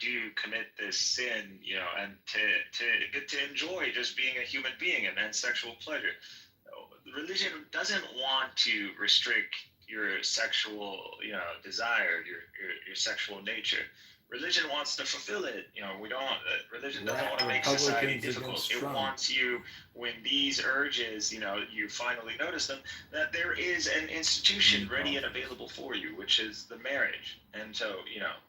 do commit this sin, and to enjoy just being a human being and sexual pleasure. Religion doesn't want to restrict your sexual, desire, your sexual nature. Religion wants to fulfill it. We don't. Religion doesn't want to make society difficult. It wants you, when these urges, you finally notice them, that there is an institution ready and available for you, which is the marriage. And so,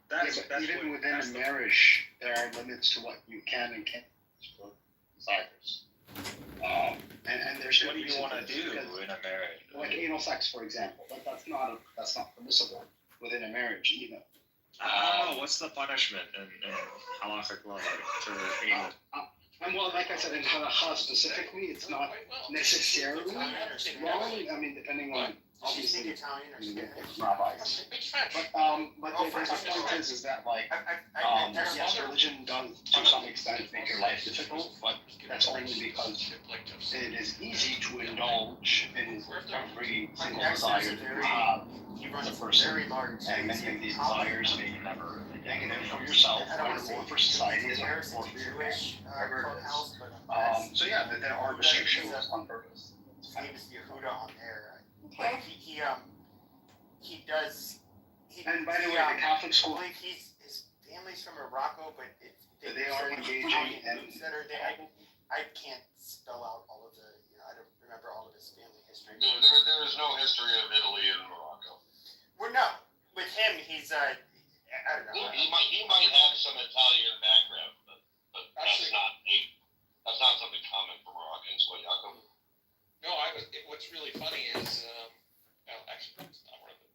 that's even within a marriage, there are limits to what you can and can't for desires. And there's what do you want to do in a marriage? Like anal sex, for example, that's not permissible within a marriage either. What's the punishment in halachic law for anal? And well, like I said, in halacha specifically, it's not necessarily wrong. I mean, depending on obviously rabbis. But the point is that like yes, religion does to some extent make your life difficult, but that's only because it is easy to indulge in every single desire that you have as a person, and many of these desires may be never negative for yourself or for society as a whole, or for your whatever it is. So yeah, there are restrictions on purpose. Famous Yehuda on there. Like he does. And by the way, the Catholic school. I believe his family's from Morocco, but they are engaging and I can't spell out all of the. I don't remember all of his family history. No, there is no history of Italy and Morocco. Well, no, with him, he's I don't know. He might have some Italian background, but that's not something common for Moroccans. What, Jacob? No, what's really funny is, actually, it's not one of them.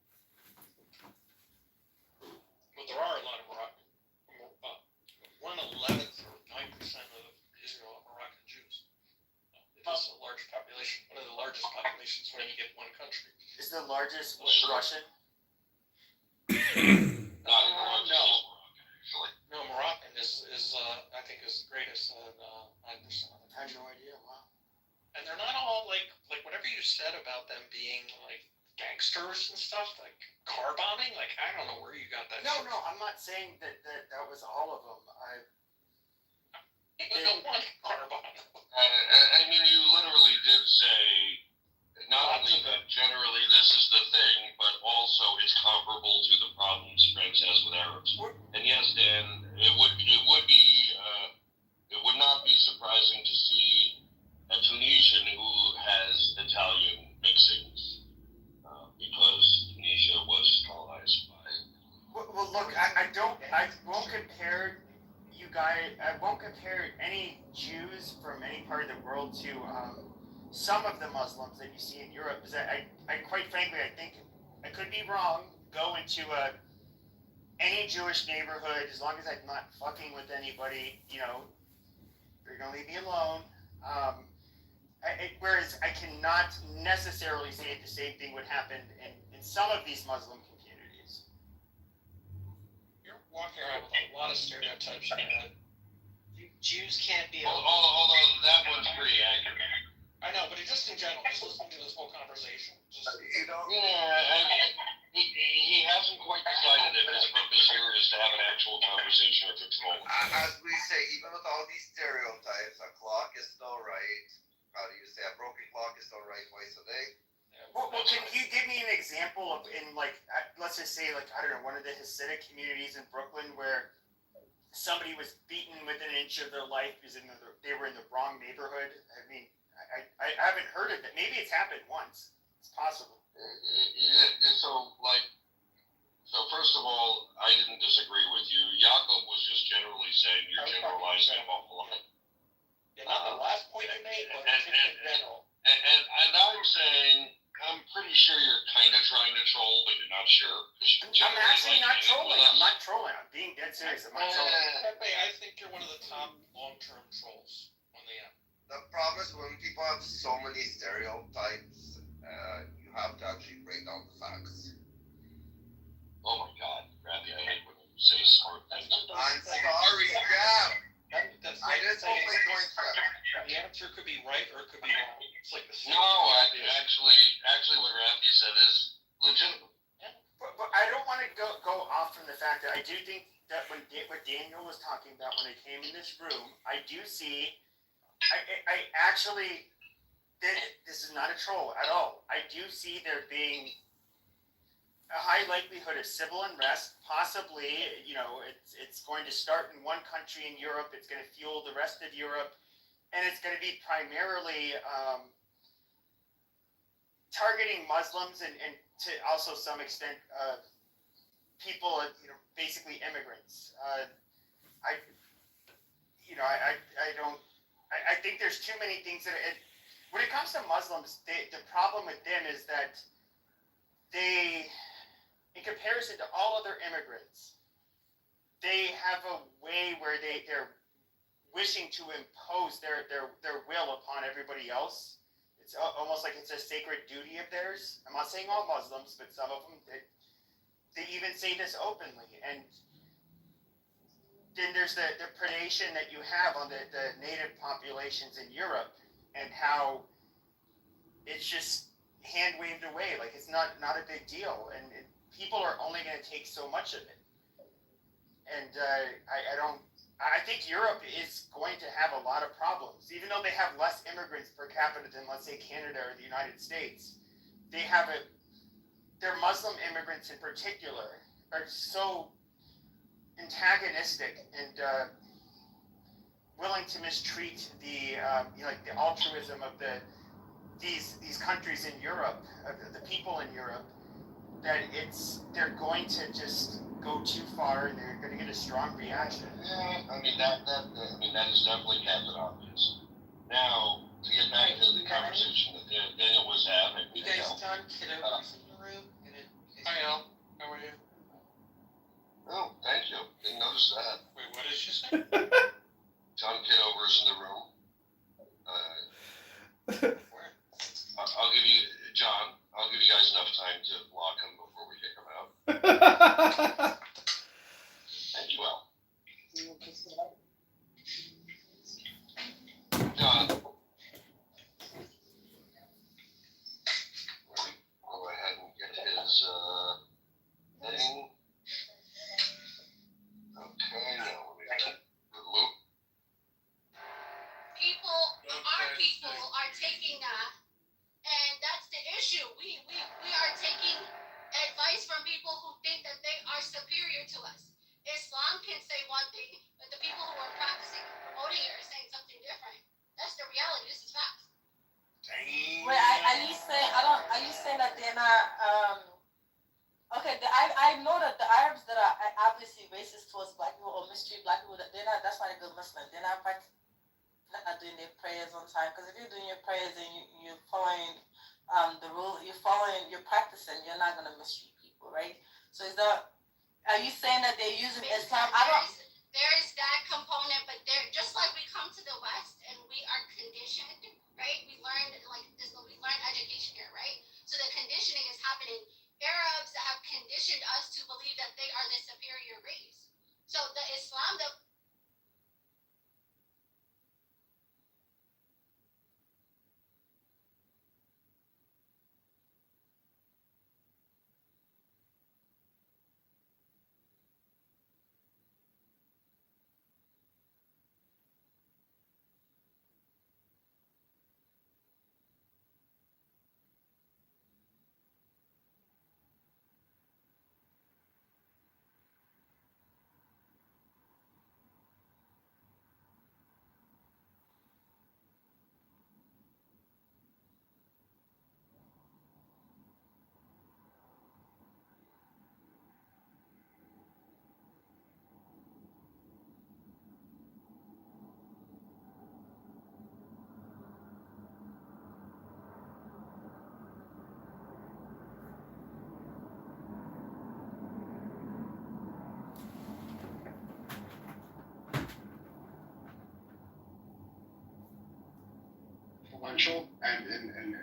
But there are a lot of Moroccan, 1/11 or 9% of Israel are Moroccan Jews. It is a large population, one of the largest populations when you get one country. Is the largest Russian? No, Moroccan is I think is the greatest at 9%. I had no idea. Wow. And they're not all like whatever you said about them being like gangsters and stuff, like car bombing. Like I don't know where you got that. No, I'm not saying that was all of them. One car bomb. I mean, you literally did say not only that generally this is the thing, but also it's comparable to the problems France has with Arabs. And yes, Dan, it would not be surprising to see a Tunisian who has Italian mixings, because Tunisia was colonized by. Well, look, I won't compare you guys. I won't compare any Jews from any part of the world to some of the Muslims that you see in Europe. Because I quite frankly, I think I could be wrong. Go into any Jewish neighborhood, as long as I'm not fucking with anybody, you're gonna leave me alone. Whereas I cannot necessarily say the same thing would happen in some of these Muslim communities. You're walking around with a lot of stereotypes. Jews can't be. Although that one's pretty accurate. I know, but just in general, just listening to this whole conversation. Yeah, I mean, he hasn't quite decided if his purpose here is to have an actual conversation or to troll. As we say, even with all these stereotypes, a clock is still right. How do you say a broken clock is still right twice a day? Well, can you give me an example of let's just say I don't know, one of the Hasidic communities in Brooklyn where somebody was beaten within an inch of their life because they were in the wrong neighborhood? I mean, I haven't heard of it. Maybe it's happened once. It's possible. So first of all, I didn't disagree with you. Jacob was just generally saying you're generalizing an awful lot. Yeah, not the last point I made, but in general. And I'm saying, I'm pretty sure you're kind of trying to troll, but you're not sure. I'm actually not trolling. I'm not trolling. I'm being dead serious. I'm not trolling. I think you're one of the top long-term trolls on the app. The problem is when people have so many stereotypes, you have to actually break down the facts. Oh my God, Randy, I hate when you say smart things. I'm sorry, Jeff. That's I didn't totally join that. The answer could be right or it could be wrong. It's like the No, actually, what Randy said is legitimate. But I don't want to go off from the fact that I do think that when what Daniel was talking about when I came in this room. I do see, I actually, this is not a troll at all. I do see there being a high likelihood of civil unrest. Possibly, it's going to start in one country in Europe. It's going to fuel the rest of Europe, and it's going to be primarily targeting Muslims and to also some extent people, basically immigrants. I think there's too many things when it comes to Muslims, the problem with them is that they, in comparison to all other immigrants, they have a way where they're wishing to impose their will upon everybody else. It's almost like it's a sacred duty of theirs. I'm not saying all Muslims, but some of them, they even say this openly. And then there's the predation that you have on the native populations in Europe, and how it's just hand waved away, like it's not a big deal, and people are only going to take so much of it. And I think Europe is going to have a lot of problems, even though they have less immigrants per capita than, let's say, Canada or the United States. Their Muslim immigrants in particular are so antagonistic and willing to mistreat the the altruism of these countries in Europe, the people in Europe, that they're going to just go too far, and they're going to get a strong reaction. Yeah, I mean that is definitely Captain Obvious. Now, to get back to the conversation that Daniel was having, You guys done? Kitover's in the room. I know. How are you? Oh, thank you. Didn't notice that. Wait, what did you say? John Kitover is in the room. Where? I'll give you, John, I'll give you guys enough time to block him before we kick him out. Thank you, Al. John. Go ahead and get his thing. Okay, now let me remove. Our people are taking that, and that's the issue. We are taking advice from people who think that they are superior to us. Islam can say one thing, but the people who are practicing and promoting it are saying something different. That's the reality. This is facts. Wait, are you saying that they're not okay, I know that the Arabs that are obviously racist towards black people or mistreat black people, they're not, that's why they're good Muslims. They're not doing their prayers on time. Because if you're doing your prayers and you're following the rule, you're practicing, you're not going to mistreat people, right? So are you saying that they're using Islam? There is that component, but just like we come to the West and we are conditioned, right? We learn education here, right? So the conditioning is happening. Arabs have conditioned us to believe that they are the superior race. So the Islam that influential and in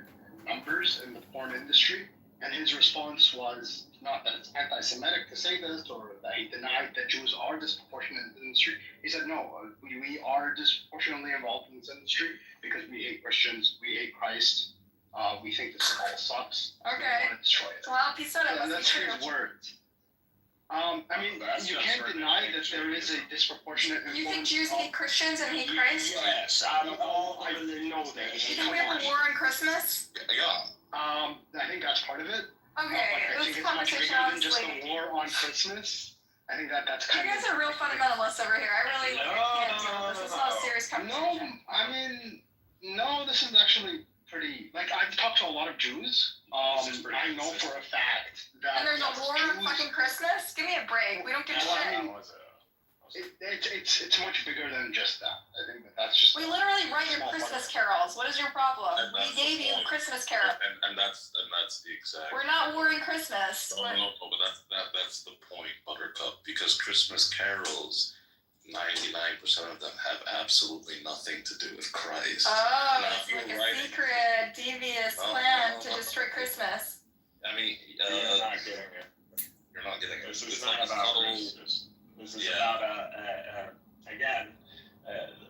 numbers in the porn industry, and his response was not that it's anti-Semitic to say this or that he denied that Jews are disproportionate in the industry. He said, no, we are disproportionately involved in this industry because we hate Christians, we hate Christ, we think this all sucks. Okay. We want to destroy it. Well, he said it. And that's his words. I mean, you can't deny that there is a disproportionate You think influence Jews of- hate Christians and hate Christ? Yes, out of all I religions, know that. they You hate think we have a war on Christmas? Yeah. I think that's part of it. Okay, But I this think it's much conversation bigger than just honestly. a war on Christmas. I think that's You kind guys of. are real fundamentalists over here. I really can't deal with this. It's not a serious No, conversation. I mean, no. This is actually pretty. Like, I've talked to a lot of Jews. This is pretty I know consistent. for a fact that. And there's a war on Jews- fucking Christmas? Give me a break. We don't give a Well, I shit. mean, It's much bigger than just that. I think that's just. We literally write your small Christmas part. carols. What is your problem? And We that's gave the you point. Christmas carol. And that's the exact. We're not warring Christmas. No, but that's the point, Buttercup. Because Christmas carols, 99% of them have absolutely nothing to do with Christ. Oh, Now, it's if you're like a writing- secret, devious No, plan no, to no, destroy no. Christmas. I mean, You're not getting it. you're not getting it. This It's is like not a about subtle- Christmas. This is Yeah. about again,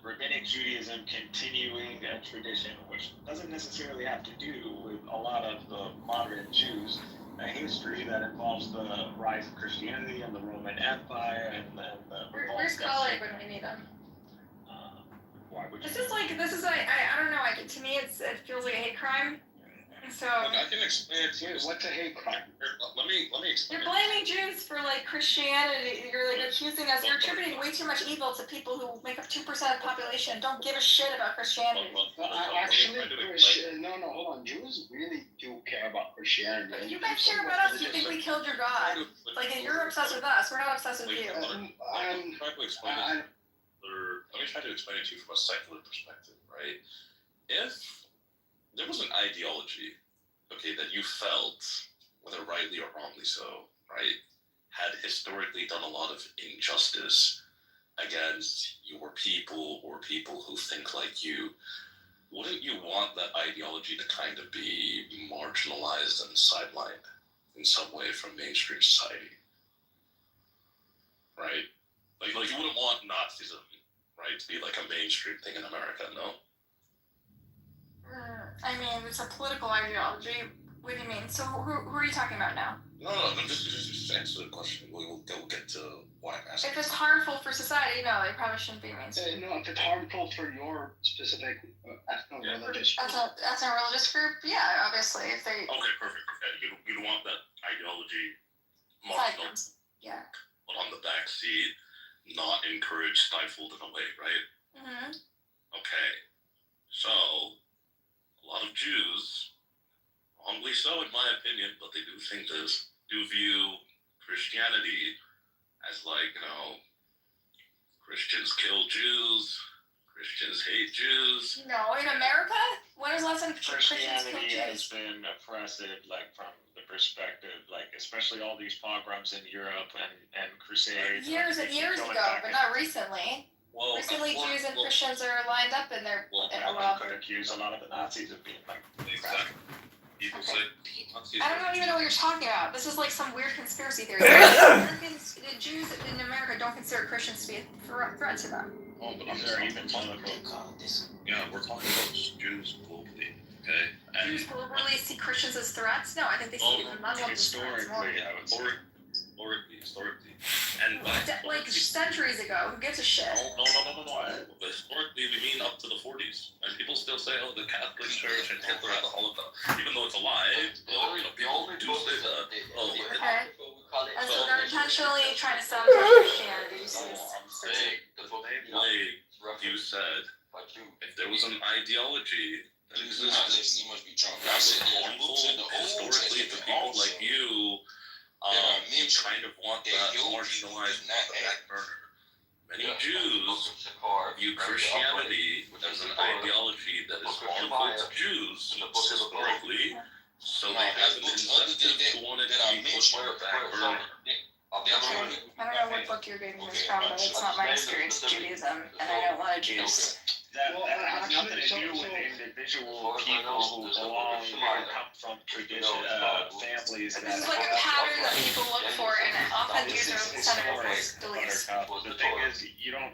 rabbinic Judaism continuing a tradition which doesn't necessarily have to do with a lot of the modern Jews. A history that involves the rise of Christianity and the Roman Empire and the Where's colleague when we need him? why would you? This is like I don't know. Like to me, it feels like a hate crime. So Look, I can explain it to you. What's a hate crime? Let me explain. you're blaming Jews for like Christianity. You're like accusing us. You're attributing way too much evil to people who make up 2% of the population. Don't give a shit about Christianity. Actually, hold on. Jews really do care about Christianity. If you guys care about us, you think we killed your God. Like you're obsessed with us. We're not obsessed with you. Let me try to explain it. Let me try to explain it to you from a secular perspective, right? If there was an ideology, okay, that you felt, whether rightly or wrongly so, right, had historically done a lot of injustice against your people or people who think like you, wouldn't you want that ideology to kind of be marginalized and sidelined in some way from mainstream society? Right? Like you wouldn't want Nazism, right, to be like a mainstream thing in America, no? I mean, it's a political ideology. What do you mean? So who are you talking about now? No, just answer the question. We'll get to why I'm asking. If it's harmful for society, no, they probably shouldn't be mainstream. No, if it's harmful for your specific ethno-religious That's a religious group? Yeah, obviously. If they Okay, perfect. Okay, you don't want that ideology marginal, yeah. but on the back seat, not encouraged, stifled in a way, right? Mm-hmm. Okay, so a lot of Jews, wrongly so in my opinion, but they do think this, do view Christianity as like, Christians kill Jews, Christians hate Jews. No, in America? When was the last time Christians killed Christianity has Jews? been oppressive, like from the perspective, like especially all these pogroms in Europe and crusades. Years and years ago, but not recently. Well, Recently, Jews and well, Christians are lined up in their. Well, in I a lot could of- accuse a lot of the Nazis of being like. exactly. People say Nazis I don't are- even know what you're talking about. This is like some weird conspiracy theory. Americans, the Jews in America don't consider Christians to be a threat to them. Oh, but I'm These are sorry. even political. Yeah, we're talking about just Jews globally, okay? And Jews globally see Christians as threats? No, I think they see even Muslims as threats. Historically, I would say. historically. And Like centuries ago, who gives a shit? No. Historically, we mean up to the 40s. And people still say, oh, the Catholic Church and Hitler had the Holocaust. Even though it's a lie, people do say that. Oh, Okay. And so they're intentionally trying to sabotage Christianity. I'm saying, like you said, if there was an ideology that existed, that was harmful historically to people like you, kind of want that marginalized on the back burner. Many Jews view Christianity as an ideology that is harmful to Jews historically, so they have an incentive to want it to be pushed on the back burner. I don't know what book you're getting this from, but it's not my experience of Judaism, and I know a lot of Jews. That has nothing to do with individual people who belong or come from tradition, families. This is like a pattern that people look for, and often Jews are the center of those beliefs. The thing is, you don't,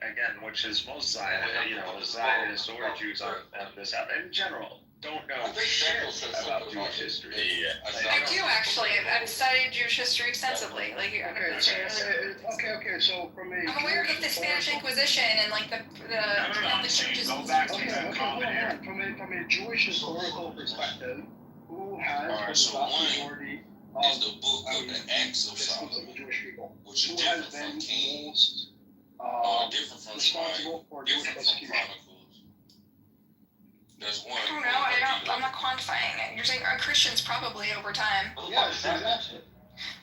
again, which is most Zionist or Jews on this out in general, don't know I think shit Daniel said about something about Jewish history. Yeah. I do actually. I've studied Jewish history extensively. Like, Okay, so from a I'm aware of the Spanish Inquisition and like the Catholic churches. Go back to Okay, the hold common era. on. From a Jewish historical perspective, who has Alright, the so vast one majority Is of the book of the Acts of existence of Solomon, the Jewish people? which Who is has different been from Kings, most different from responsible for Jewish different from persecution? Chronicles. There's one. I don't know. I'm not quantifying it. You're saying are Christians probably over time? Yes, exactly.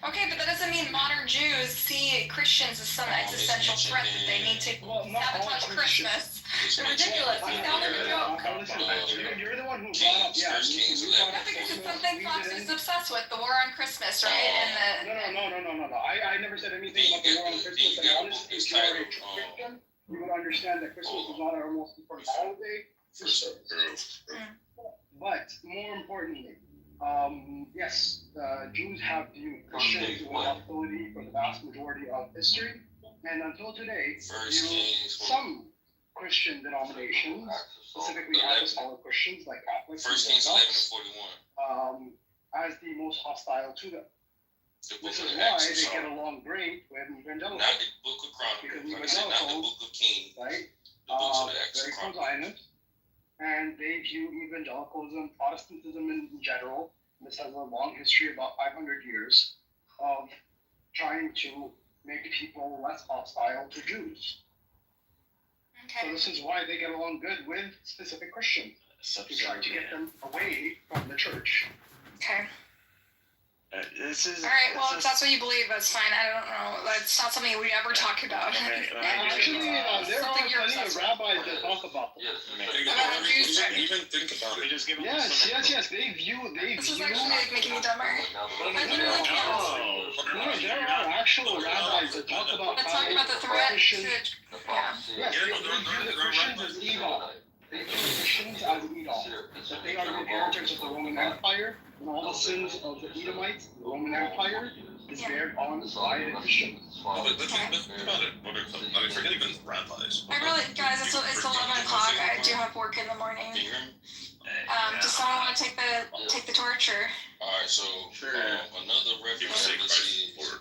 Okay, but that doesn't mean modern Jews see Christians as some existential threat that they need to Well, not all sabotage Christians. Christmas. They're ridiculous. You sound like a joke. You're the one who brought up, yeah. Yeah, because it's something Fox is obsessed with, the war on Christmas, right? And No. I never said anything about the war on Christmas. And honestly, if you are a Christian, you would understand that Christmas is not our most important holiday. But more importantly, yes, Jews have viewed Christians with hostility for the vast majority of history, and until today, some Christian denominations, specifically apostolic Christians like Catholics, First Kings 11:41. as the most hostile to them. The book This of is the why Acts of they get Solomon. along great with Not evangelicals, the book of Chronicles. Like I said, not the book of Kings. right? The books of the Acts of Very Chronicles. pro-Zionist, and they view evangelicalism, Protestantism in general. This has a long history, about 500 years, of trying to make people less hostile to Jews. So this is why they get along good with specific Christians, to try to get them away from the church. okay. This is All right. Well, this if that's what you believe, that's fine. I don't know. That's not something we ever talk about. Actually, there are Something you're plenty of obsessed with. rabbis that talk about this. Even think about We it. just give them Yes, some they view. This is actually making me dumber. I literally can't. Oh, There are actual rabbis that talk about Let's talk about the threat to. Christians. Yeah. Yes, they view the Christians as Edom. They view Christians as Edom. That they are the inheritors of the Roman Empire, and all the sins of the Edomites, the Roman Empire, is bared on by the Christians. But think about it. I mean, forget even rabbis. I really, guys, it's 11 o'clock. I do have work in the morning. Can you hear me? Does someone want to take the torch or? Alright, so another reference to this is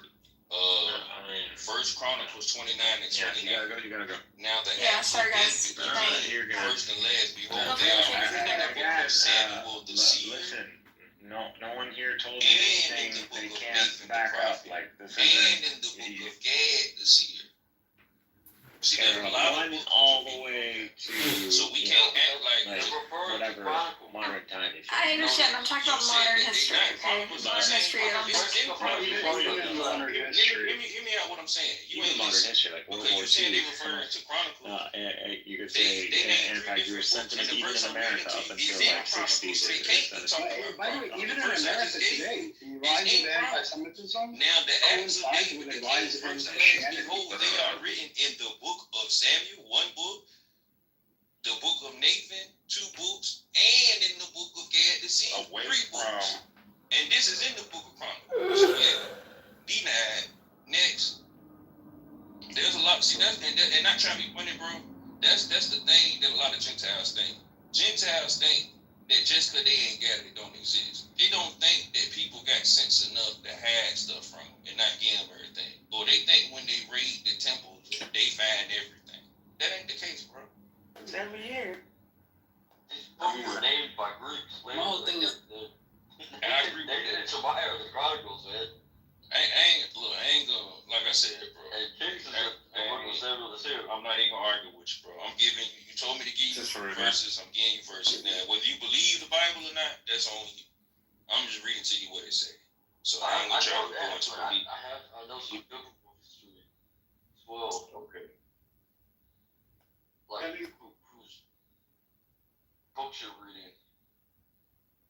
First Chronicles 29 and 29. you gotta go. Now the Yeah, acts sorry, of guys. David, You're good. first and last, behold, Okay, they are okay. written in the book of Samuel the seer, Listen, no one here told and you in anything the they book of can't Nathan the back up. prophet, Like this and isn't. in the book of Gad the seer. See, there's a lot of One books all that the we- way to. So we you can't know, act like whatever modern time is. I understand. I'm talking about modern history. Okay, modern history. I don't It's think. in Chronicles. Even in modern history. Hear me out what I'm saying. You Even ain't modern listening. history, like World Because War you said they II. referring to Chronicles. You could say anti-Jewish sentiment even in America up until like 60s. By the way, even in America today, the rise of anti-Semitism Now the acts of coincides David, with the a rise king, in first and last, Christianity. behold, they are written in the book of Samuel, one book, the book of Nathan, two books, and in the book of Gad the seer, three books. And this is in the book of Chronicles. So yeah, denied. Next. There's a lot. See, and not trying to be funny, bro. That's the thing that a lot of Gentiles think. Gentiles think that just because they ain't got it, it don't exist. They don't think that people got sense enough to hide stuff from them and not give them everything. Or they think when they raid the temples, they find everything. That ain't the case, bro. It's every year. These books were named by Greeks. My whole thing is- I agree with that. It's a fire, the Chronicles, man. I ain't gonna, like I said, bro. And Kings is the book of Samuel the seer. I'm not even gonna argue with you, bro. I'm giving you. You told me to give you Just for a verses. I'm giving you verses. Now, whether you believe the Bible or not, that's on you. I'm just reading to you what it says. So I ain't gonna try to go into belief. I know some biblical history as well. Okay. Like whose books you're reading.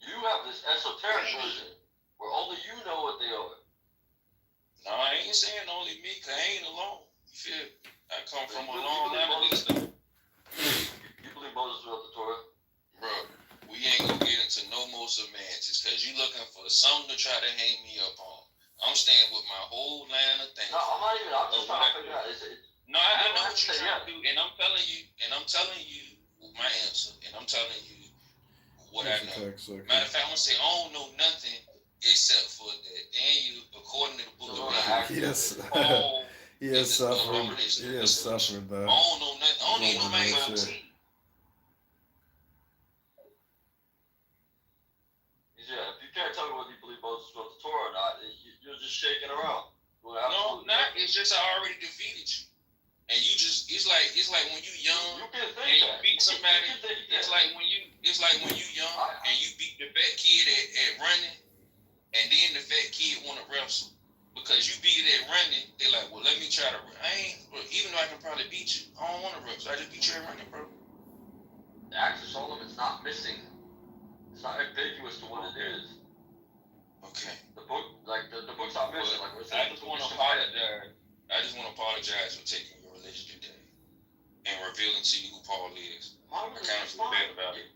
You have this esoteric version where only you know what they are. No, I ain't saying only me, cause I ain't alone. You feel? I come from a long line of this stuff. You believe Moses wrote the Torah? Bro, we ain't gonna get into no more semantics, cause you looking for something to try to hang me up on. I'm staying with my whole line of things. No, I'm just trying to figure out. Is it? No, I know what you're trying to do, and I'm telling you my answer, and I'm telling you what I know. Matter of fact, I'm gonna say I don't know nothing except for that Daniel, according to the book of Yes. Paul. He has suffered. He has suffered I though. don't know nothing. I don't even know my That's ABCs. it. Yeah, if you can't tell me whether you believe Moses wrote the Torah or not, you're just shaking around. No, not. It's just I already defeated you, and you just—it's like when you young You can and think you that. beat somebody. You can think It's that. like when you young and you beat the fat kid at running, and then the fat kid want to wrestle because you beat it at running. They like, well, let me try to. Even though I can probably beat you, I don't want to wrestle. I just beat you at running, bro. The Acts of Solomon, it's not missing. It's not ambiguous to what it is. Okay. The book, like the book's not missing. Like I just want to apologize. I just want to apologize for taking your religion today and revealing to you who Paul is. I kind of feel bad about it.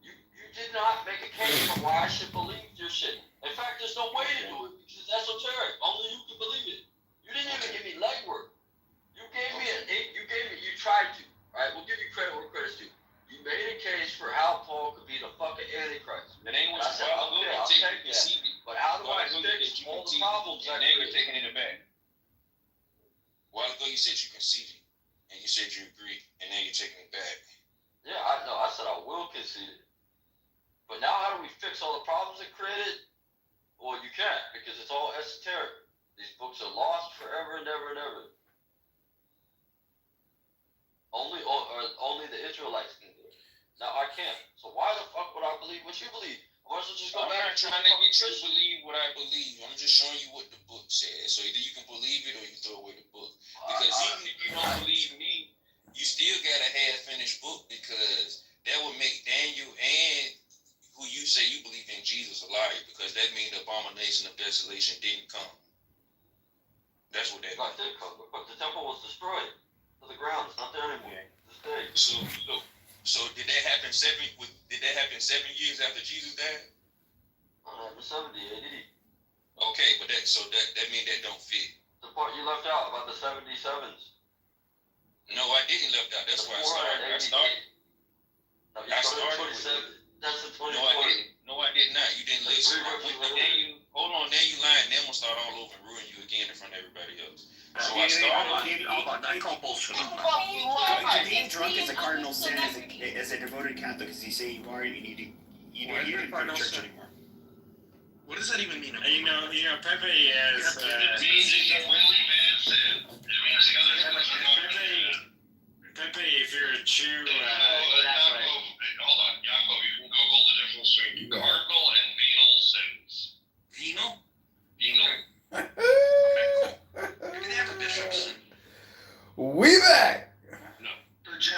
You did not make a case for why I should believe your shit. In fact, there's no way to do it because it's esoteric. Only you can believe it. You didn't even give me legwork. You tried to. Right? We'll give you credit where credit's due. You made a case for how Paul could be the fucking Antichrist. That ain't what I said, okay, I'll take that. But how do I fix all the problems and I then you're created? taking it back. A while ago you said you conceded, and you said you agreed, and then you're taking it back. Yeah, I know. I said I will concede it. But now how do we fix all the problems it created? Well, you can't because it's all esoteric. These books are lost forever and ever and ever. Only the Israelites can do it. Now I can't. So why the fuck would I believe what you believe? I want to just go I'm back not trying to get you to believe what I believe. I'm just showing you what the book says. So either you can believe it or you can throw away the book. Because even if you don't believe me, you still got a half-finished book because that would make Daniel and who you say you believe in Jesus a liar because that means the abomination of desolation didn't come. That's what that means. That did come, but the temple was destroyed to the ground. It's not there anymore. This day. So did that happen 7 years after Jesus died? 70 AD. Okay, but that means that don't fit. The part you left out about the 77s. No, I didn't left out. That's why I started. That's the 20. No, I did not. You didn't listen. Hold on, then you lying. Then I'm gonna start all over and ruin you again in front of everybody else. So I started. I call bullshit. Being drunk is a cardinal sin as a devoted Catholic, as you say you are. You need to. You don't go to church anymore. What does that even mean? You know, Pepe is. It means it's a really bad sin. It means the other sins are not bad. Pepe, if you're a true. Hold on, Yaakov, you can Google the difference between cardinal and venal sins. Venal? Venal. Okay, cool. Maybe they have a bishop's. We back. No. Which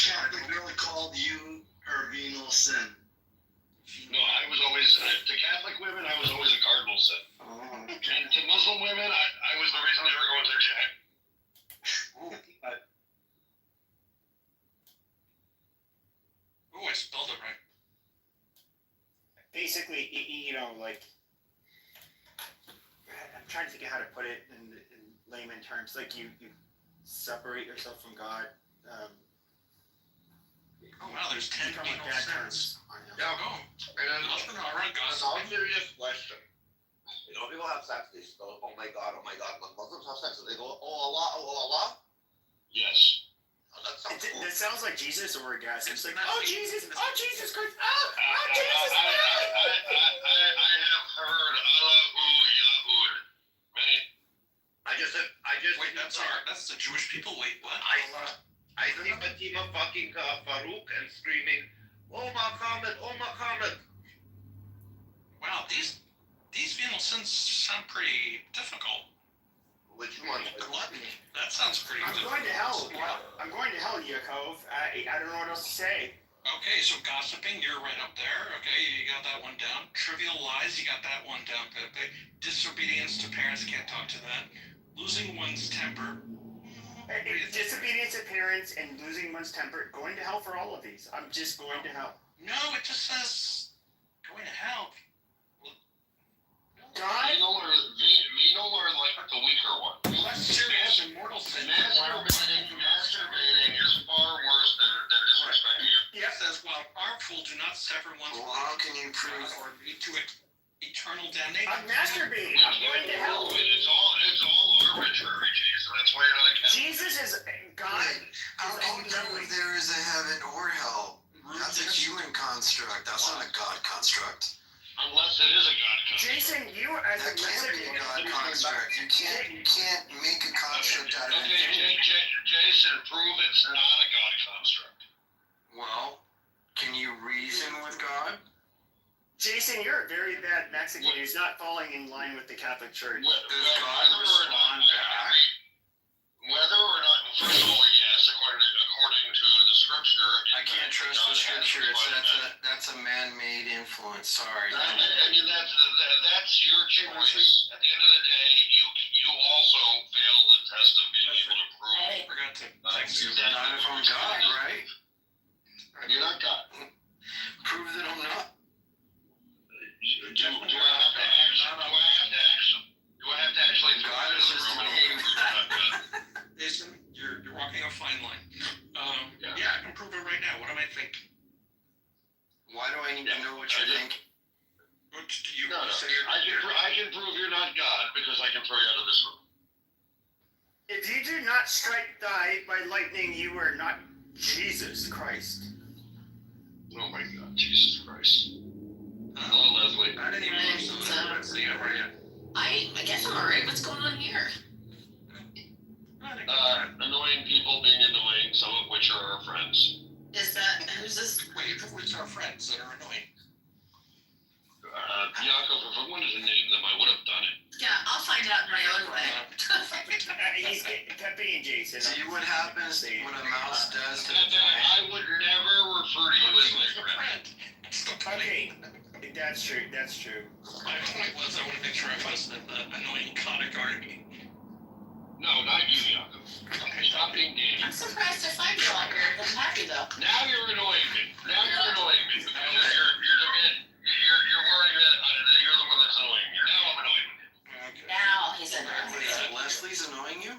Catholic really called you her venal sin? No, I was always, to Catholic women, I was always a cardinal sin. Oh. And to Muslim women, I was the reason they were going through jail. Oh, I spelled it right. Basically, like, I'm trying to think of how to put it in layman terms. Like you separate yourself from God. Oh wow, there's 10 become like venal bad sins. terms. I know. Yeah, go. And All right, guys. An all serious question. You know, people have sex, they go, oh my God. When Muslims have sex, they go, oh Allah. yes. Oh, that sounds cool. That sounds like Jesus or orgasm. It's like, not oh the- Jesus Christ, I have heard Allahu Yahud. Many. I just Wait, that's the Jewish people. Wait, what? I see Fatima fucking Farouk and screaming, oh Muhammad. Wow, these venal sins sound pretty difficult. Which one? Gluttony. That sounds pretty I'm difficult. going to hell. I'm going to hell, Yaakov. I don't know what else to say. Okay, so gossiping, you're right up there. Okay, you got that one down. Trivial lies, you got that one down, Pepe. Disobedience to parents, can't talk to that. Losing one's temper. Disobedience to parents and losing one's temper. Going to hell for all of these. I'm just going to hell. No, it just says going to hell. God? Venal are like the weaker one. Less serious and mortal sin. Masturbating is far worse than disrespecting you. It says, while harmful, do not sever one's That's not a God construct. Unless it is a God construct. Jason, you as a That can't be a God construct. You can't make a construct out of Okay, anything. Jason, prove it's not a God construct. Well, can you reason with God? Jason, you're a very bad Mexican who's not falling in line with the Catholic Church. Whether or not, first of all, yes, according to the scripture. I can't trust the scripture. That's a man-made influence. Sorry. I mean, that's your choice. At the end of the day, you also fail the test of being able to prove. I forgot to text you. Not if I'm God, right? You're not God. Prove that I'm not. Do I have to actually God is just a name. Jason, you're walking a fine line. Yeah, I can prove it right now. What am I thinking? Why do I need to know what you're thinking? What do you No. say? I can prove you're not God because I can throw you out of this room. If you do not strike die by lightning, you are not Jesus Christ. Oh my God, Jesus Christ. Hello, Leslie. I didn't even know so see how are you? I guess I'm alright. What's going on here? Annoying people being annoying, some of which are our friends. Who's this? Wait, who's our friends that are annoying? Yaakov, if I wanted to name them, I would have done it. Yeah, I'll find out in my own way. He's Pepe and Jason. See what happens when a mouse does to a And giant? I would never refer to you as my friend. Okay, that's true. That's true. My point was I want to make sure I wasn't the annoying comic army. No, not you, Yaakov. Okay, Stop being gay. I'm surprised to find you all here. I'm happy though. Now you're annoying me. Now you're annoying me because you're worrying that you're the one that's annoying me. Now I'm annoying you. Okay. Now he's annoying. Leslie's annoying you?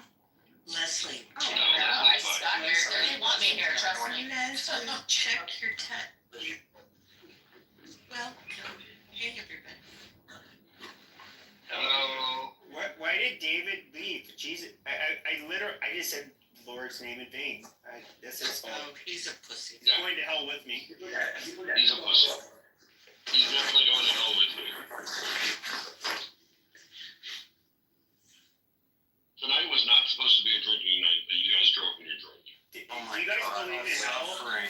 Leslie. No, I that's fine. stuck here. They didn't want me here, trust me. You guys check your text. Well, hey everybody. Hello. Why did David leave? Jesus, I just said Lord's name in vain. That's his fault. Oh, he's a pussy. He's going to hell with me. He's a pussy. He's definitely going to hell with me. Tonight was not supposed to be a drinking night, but you guys drove me to drink. Oh my you guys God, believe in I'm hell? suffering.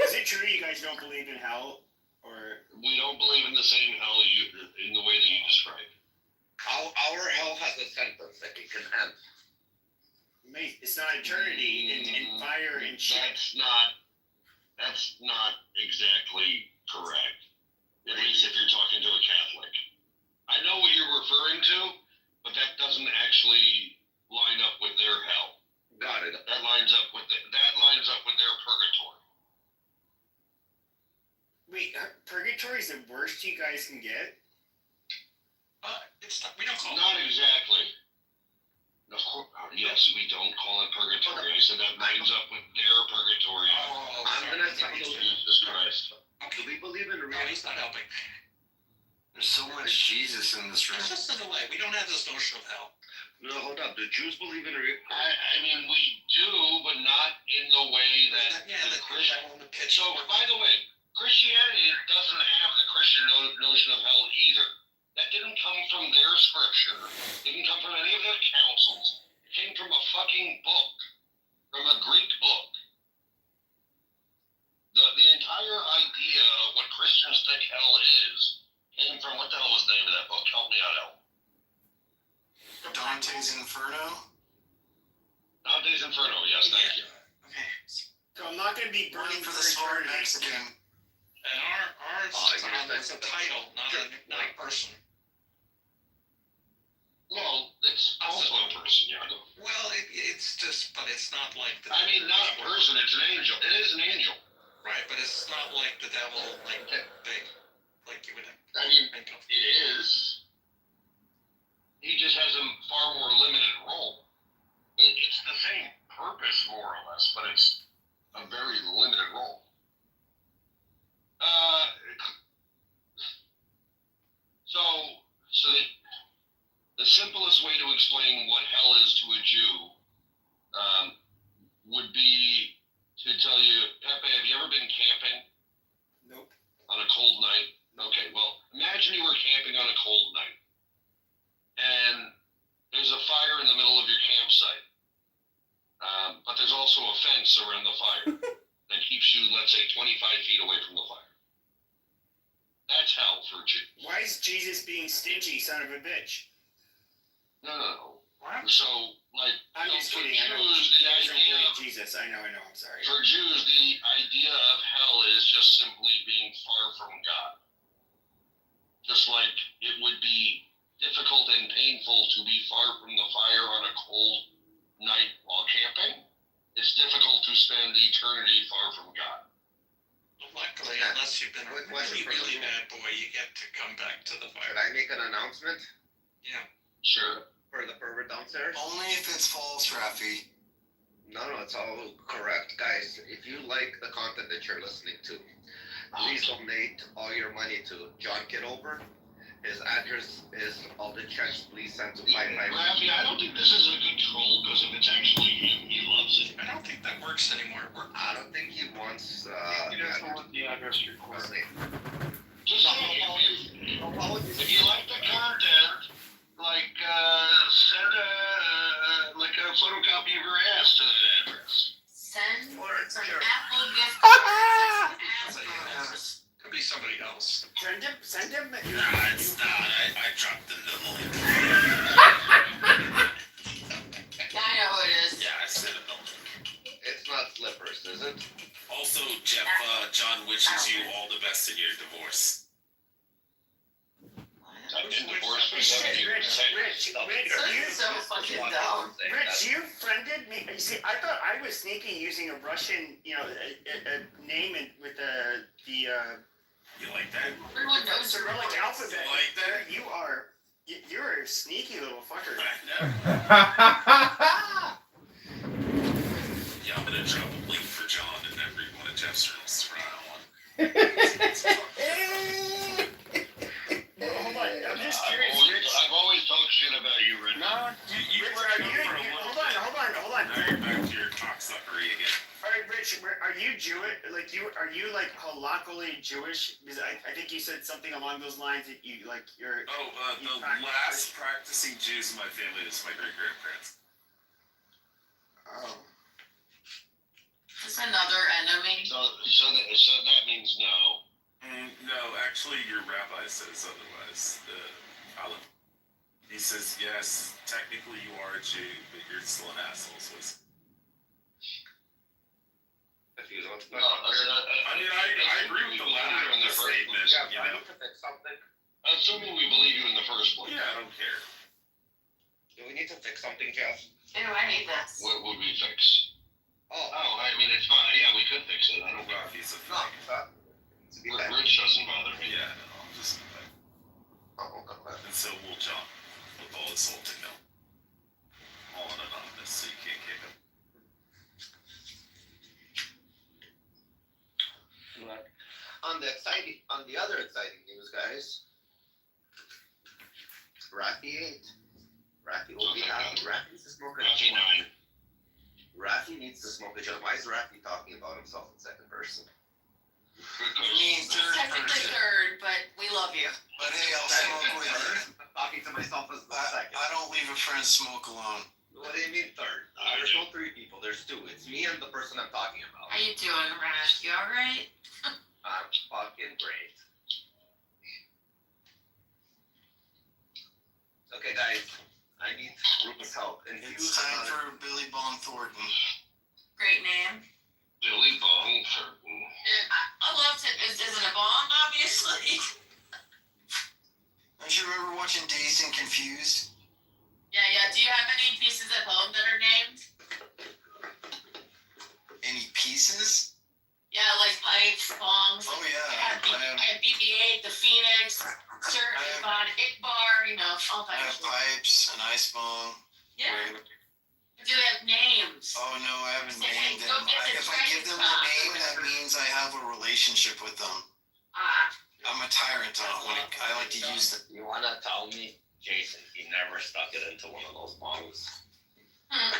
Is it true you guys don't believe in hell? Or We don't believe in the same hell in the way that you described. Our hell has a sentence that it can end. it's not eternity in fire and shit. That's not exactly correct. At least if you're talking to a Catholic. I know what you're referring to, but that doesn't actually line up with their hell. Got it. That lines up with their purgatory. Wait, purgatory is the worst you guys can get? It's not, we don't call Not exactly. Of course, yes, we don't call it purgatory. I said that lines up with their purgatory. I'm gonna tell you. Jesus Christ. Do we believe in No, he's not helping. There's so much Jesus in this room. It's just a delay. We don't have this notion of hell. No, hold up. Do Jews believe in I mean, we do, but not in the way that the Christian. So, by the way, Christianity doesn't have the Christian notion of hell either. That didn't come from their scripture. It didn't come from any of their councils. It came from a fucking book, from a Greek book. The entire idea of what Christians think hell is came from, what the hell was the name of that book? Help me out, El. Dante's Inferno? Dante's Inferno, yes, thank you. Okay. So I'm not going to be burning For for the smart eternity. Mexican. And ours is a title, not a person. Well, it's also a person, yeah. Well, it's just, but it's not like the. I mean, not a person, it's an angel. It is an angel. Right, but it's not like the devil, like you would I mean, think of. it is. He just has a far more limited role. It's the same purpose, more or less, but it's a very limited role. So the simplest way to explain what hell is to a Jew would be to tell you, Pepe, have you ever been camping? Nope. On on a cold night. Okay, well, imagine you were camping on a cold night, and there's a fire in the middle of your campsite, but there's also a fence around the fire that keeps you, let's say, 25 feet away from the fire. That's hell for Jews. Why is Jesus being stingy, son of a bitch? No. What? So, like, I'm just for kidding. I know. Jews, the You guys don't idea believe of, Jesus. I know. I'm sorry. for Jews, the idea of hell is just simply being far from God. Just like it would be difficult and painful to be far from the fire on a cold night while camping, it's difficult to spend eternity far from God. Luckily, unless you've been a Quick really, question for really you. bad boy, you get to come back to the fire. Should I make an announcement Yeah. Sure. for the pervert downstairs? Only if it's false, Rafi. No, it's all correct. Guys, if you like the content that you're listening to, please donate all your money to John Kitover. His address is all the checks please send to 555. Rafi, I don't think this is a good troll, because if it's actually him, he loves it. I don't think that works anymore. I don't think he wants He doesn't want the address recorded. Just saying, if you like the content, like, send a photocopy of your ass to that address. Send some Sure. Apple gift cards and some ass Could be somebody else. Send him. Nah, it's not. I dropped the nibble. Yeah, I know who it is. Yeah, I sent a bill. It's not slippers, is it? Also, Jeff, John wishes you all the best in your divorce. I've been divorced for Shit, 7 years. Rich, That's so fucking dumb. Rich, you friended me. You see, I thought I was sneaky using a Russian, a name with the You like that? Everyone knows her. Cyrillic alphabet. You like that? You're a sneaky little fucker. I know. Yeah, I'm gonna drop a link for John in every one of Jeff's rooms from now on. Hold on, I'm just curious, Rich. I've always talked shit about you, Rich. No, You Rich, worked are on you? for a long Hold on. Now you're back to your cocksuckery again. All right, Rich, are you Jewish? Are you like halakhically Jewish? Because I think you said something along those lines that you're. Oh, the last practicing Jews in my family is my great grandparents. Oh. It's another enemy. So that means no. No, actually, your rabbi says otherwise. He says, yes, technically you are a Jew, but you're still an asshole. So If you don't I agree with the latter of the statement, you know. something. Assuming we believe you in the first place. Yeah, I don't care. Do we need to fix something, Jeff? Ew, I hate this. What would we fix? Oh, I mean, it's fine. Yeah, we could fix it. I don't know. Rocky's a no. thing. To be back. Rich doesn't bother me. Yeah, no, I'm just. Oh, come back. And so will John, with all his salting milk. All in anonymous, so you can't kick him. On the other exciting news, guys. Rafi 8. Rafi will be happy. Rafi needs to smoke a Rafi 9. Rafi needs to smoke a joint. Why is Rafi talking about himself in second person? You mean third Technically person. third, but we love you. But hey, I'll smoke with you. I'm talking to myself as the second. I don't leave a friend smoke alone. What do you mean third? There's no 3 people. There's 2. It's me and the person I'm talking about. How you doing, Rash? You alright? I'm fucking great. Okay, guys. I need Ruben's help. It's time for Billy Bong Thornton. Great name. Billy Bong Thornton. I loved it. Isn't a bomb, obviously. Don't you remember watching Dazed and Confused? Yeah. Do you have any pieces at home that are named? Any pieces? Yeah, like pipes, bongs. Oh yeah. I have BB-8, the Phoenix, certain Von Ickbar, all I types have of stuff. pipes, an ice bong. Yeah. Do they have names? Oh no, I haven't Say, hey, named go them. get the If I give them a Dragon name, Top. that means I have a relationship with them. I'm a tyrant I like to use them. You wanna tell me, Jason, he never stuck it into one of those bongs? Hmm.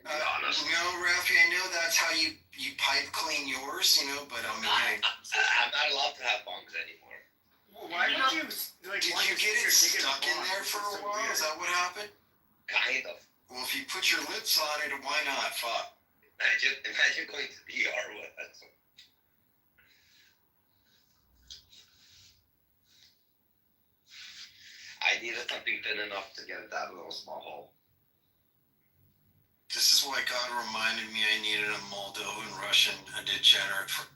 Be honest. No, Rafi, I know that's how you pipe clean yours, you know, but I mean, hey. I'm not allowed to have bongs anymore. Well, why would you like? Did want you to get it stick your dick stuck in bong? there for It's a so while? weird. Is that what happened? Kind of. Well, if you put your lips on it, why not? Fuck. Imagine going to the ER with that. I needed something thin enough to get that little small hole. This is why God reminded me I needed a Moldovan Russian, a degenerate. For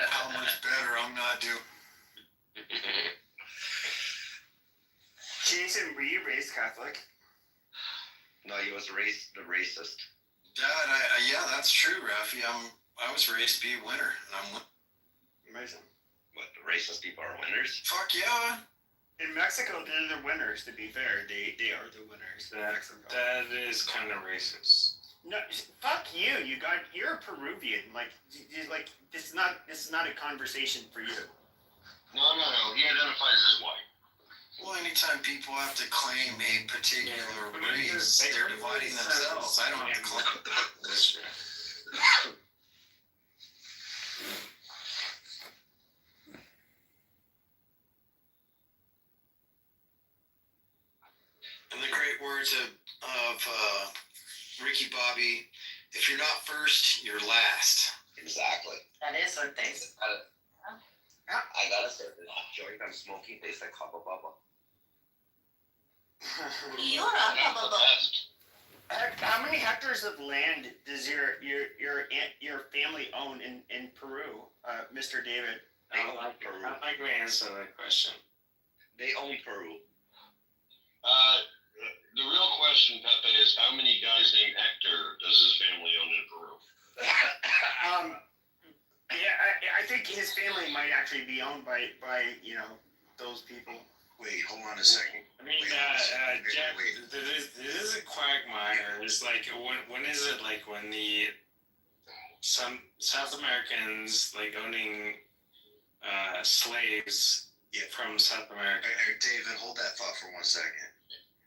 how much better I'm not doing. Jason, were you raised Catholic? No, he was raised the racist. Dad, yeah, that's true, Rafi. I was raised to be a winner, and I'm Amazing. What, the racist people are winners? fuck yeah. In Mexico, they're the winners. To be fair, they are the winners. In Mexico. That is kind of racist. No, fuck you. You're a Peruvian. Like this is not a conversation for you. No. He identifies as white. Well, anytime people have to claim a particular race, they're dividing themselves. I don't have to claim. That's true. In the great words of Ricky Bobby, if you're not first, you're last. Exactly. That is what they say. I gotta say, this joint I'm smoking tastes like Hubba Bubba. You're a That's the best. How many hectares of land does your family own in Peru, Mr. David? They own Peru. I'm not going to answer that question. They own Peru. The real question, Pepe, is how many guys named Hector does his family own in Peru? Yeah, I think his family might actually be owned by those people. Wait, hold on a second. I mean, Jeff, this is a quagmire. It's like, when is it like when some South Americans like owning slaves from South America? David, hold that thought for 1 second.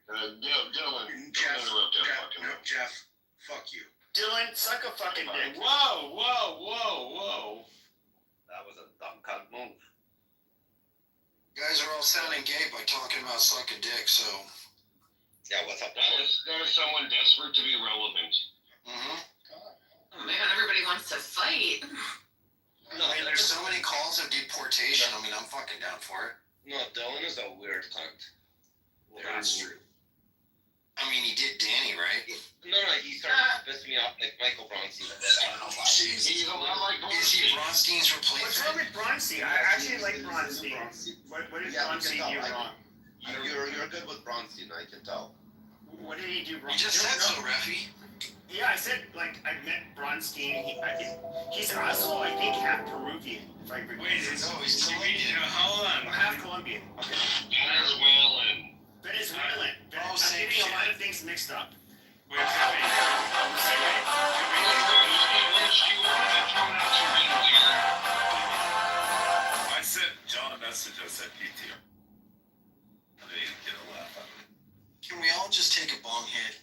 Dylan, Jeff, don't interrupt Jeff. Fucking no, Jeff, fuck you. Dylan, suck a fucking dick. Whoa. That was a dumb cunt move. You guys are all sounding gay by talking about sucking dick, so. Yeah, what's up? That is someone desperate to be relevant. Mm-hmm. Oh man, everybody wants to fight. I mean, there's so many calls of deportation. I mean, I'm fucking down for it. No, Dylan is a weird cunt. Well, that's true. I mean, he did Danny, right? No, he started to piss me off like Michael Bronson. I don't know why. He's a lot like Is he Bronstein's What's wrong replacement? with Bronstein? I actually like Bronstein. What did Bronstein do wrong? You're good with Bronson, I can tell. What did he do wrong? You just said so, Rafi. Yeah, I said, like, I met Bronstein. He's also, I think, half Peruvian. If I remember. Wait, No, he's Colombian. hold on. Half Colombian. Okay. Venezuelan. Venezuelan. Oh, I'm same getting a shit. lot of things mixed up. Wait, I sent John a message. I said PTO. I didn't get a laugh out of it. Can we all just take a bong hit?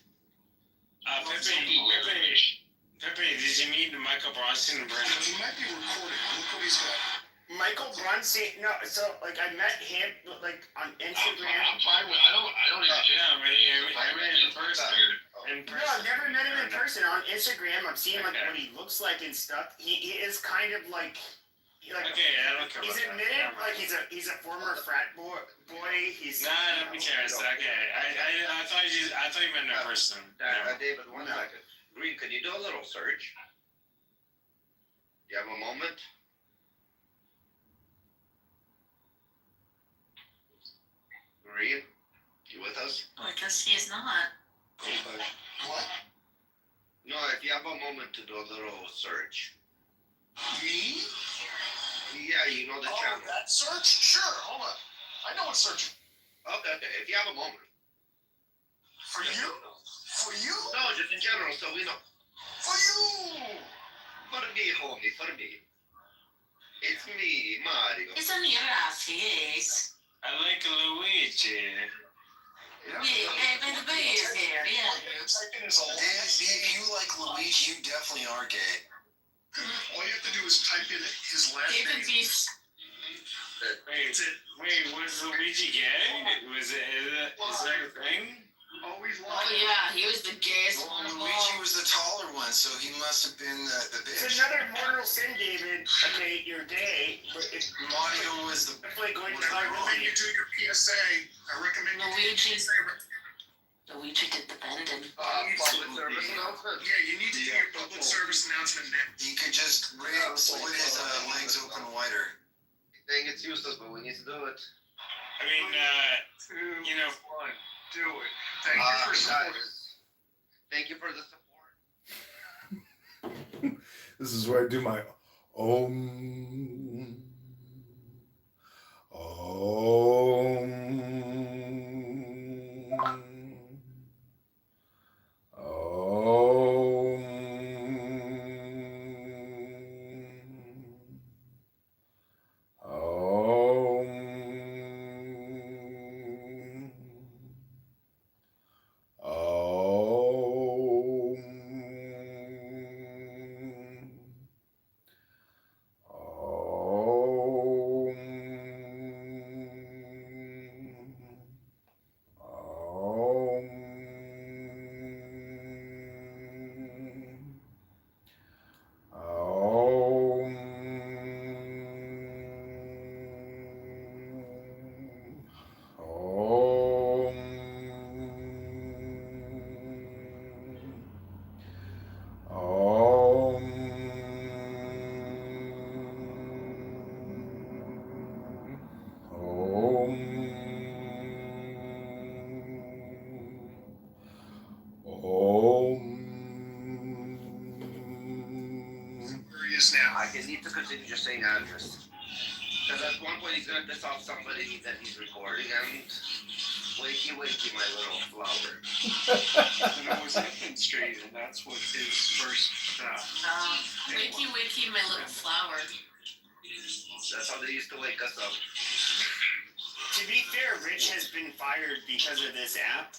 Pepe, did you meet Michael Bronstein in person? He might be recording. Look what he's got. Michael Bronstein, no, so, like, I met him, like, on Instagram. I'm fine with. I don't even. Yeah, I met him in person. No, I've never met him in person. On Instagram, I've seen, like, what he looks like and stuff. He is kind of, like, Okay, I don't care he's about admitted, that. like, he's a former frat boy. He's. Nah, nobody cares. Okay, I thought you meant in person. David, 1 second. Green, could you do a little search? You have a moment? Green, you with us? Well, I guess he is not. What? No, if you have a moment to do a little search. Me? Yeah, you know the channel. That search? Sure, hold on. I know what searching. Okay, if you have a moment. For you? For you? No, just in general, so we know. For you! For me, homie, for me. It's me, Mario. It's a new face. I like Luigi. Yeah, baby, the bee is here, yeah. If you like Luigi, you definitely are gay. All you have to do is type in his last David name. Beast. Wait, was Luigi gay? Is that a thing? Always Oh yeah, he was the gayest Well, one of Luigi all. was the taller one, so he must have been the It's bitch. another mortal sin, David. Okay, you're gay, but it's Mario was the. it's like going to I recommend you do your PSA. I recommend you do your Luigi. PSA. Luigi did the bending. Public service announcement. Yeah, you need to do your public service announcement now. He could just put his legs open wider. Saying it's useless, but we need to do it. I mean, 2, you know, 1, do it. Thank you for supporting. Guys, thank you for the support. This is where I do my om. Where he is now. I can need to continue just saying address. Because at one point he's gonna piss off somebody that he's recording and wakey wakey my little flower. And it was Infant Street, and that's what his first. Wakey wakey, my little flower. That's how they used to wake us up. To be fair, Rich has been fired because of this app.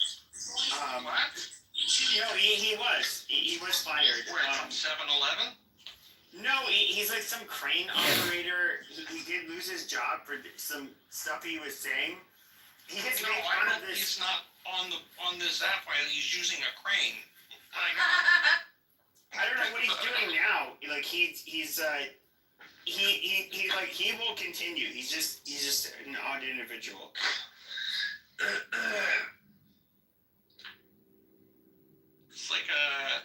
What? He was fired. Where, from 7-Eleven? No, he's like some crane operator. He did lose his job for some stuff he was saying. He gets No, made I fun hope of this. he's not on this app while he's using a crane. I don't know what he's doing now. Like he will continue. He's just an odd individual. It's like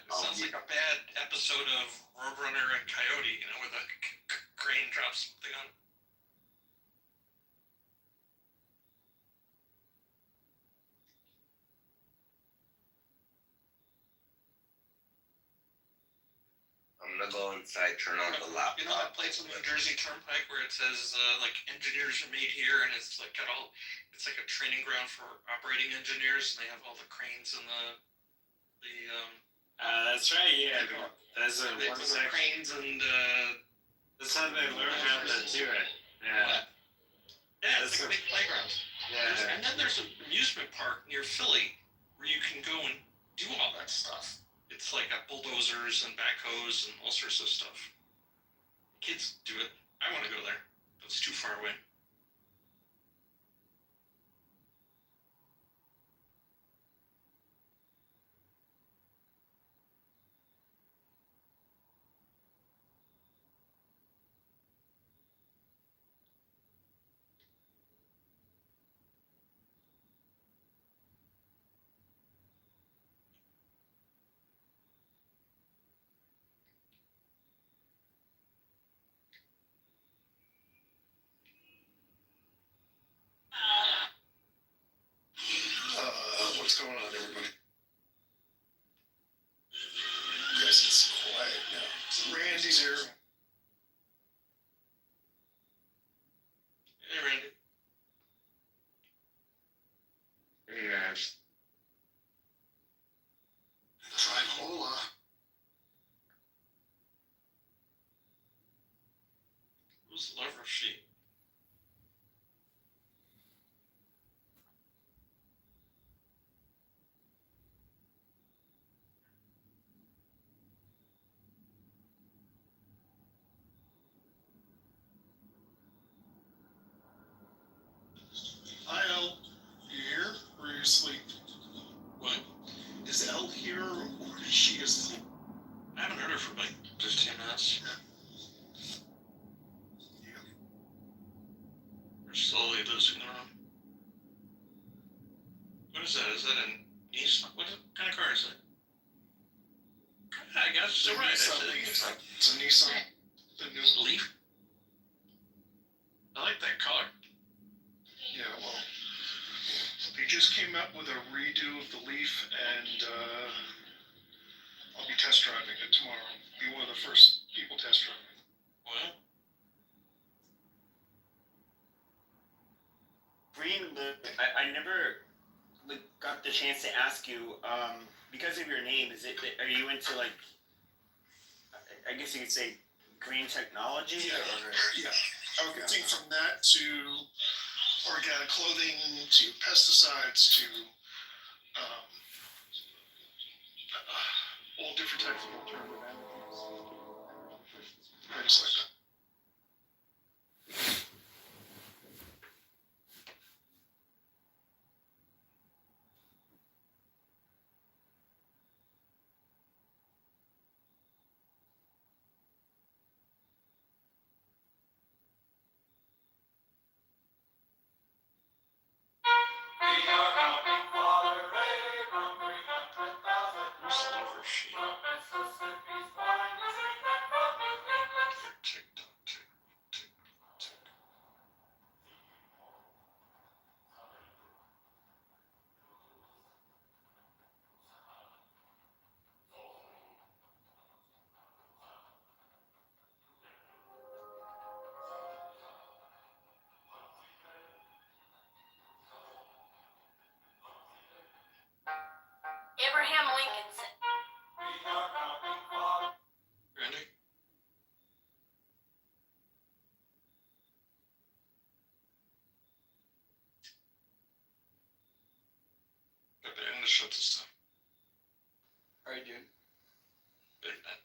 sounds like a bad episode of Roadrunner and Coyote, where the crane drops something on. I'm gonna go inside, turn on the laptop. You know that place on the New Jersey Turnpike where it says like engineers are made here, and it's like it's like a training ground for operating engineers, and they have all the cranes and the that's right. Yeah, there's a they one put the section. cranes and That's how they learn how to do it. Yeah. yeah, it's like a big playground. Yeah. And then there's an amusement park near Philly where you can go and do all that stuff. It's like got bulldozers and backhoes and all sorts of stuff. Kids do it. I want to go there, but it's too far away. What's going on, everybody? Yes, it's quiet now. Randy's here. Hey, Randy. Yeah. Tricola. Who's the lover sheet? Kitover for like 15 minutes. We're slowly losing ground. What is that? Is that an Nissan? What kind of car is that? I guess you're right. It's a Nissan. The new Leaf. I like that color. Yeah, well, they just came out with a redo of the Leaf, and I'll be test driving it tomorrow. Be one of the first people test driving. Well, Green, I never got the chance to ask you, because of your name, are you into like, I guess you could say green technology? Yeah. Everything from that to organic clothing to pesticides to all different types of alternative energies. Things like that. silver sheet. Abraham Lincoln said, Randy? Okay, I'm gonna shut this down. Alright, dude. Big man.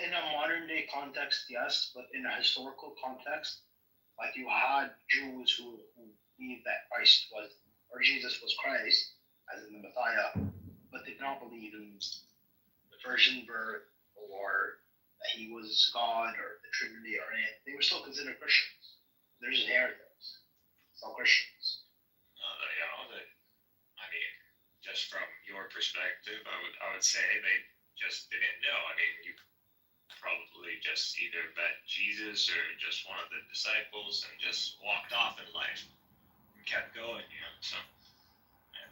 In a modern day context, yes, but in a historical context, like you had Jews who believed that Christ was, or Jesus was Christ, as in the Messiah, but did not believe in the virgin birth or that he was God or the Trinity or anything. They were still considered Christians. They're just heretics. Still Christians. I mean, just from your perspective, I would say they just didn't know. I mean, you probably just either met Jesus or just one of the disciples and just walked off in life and kept going, So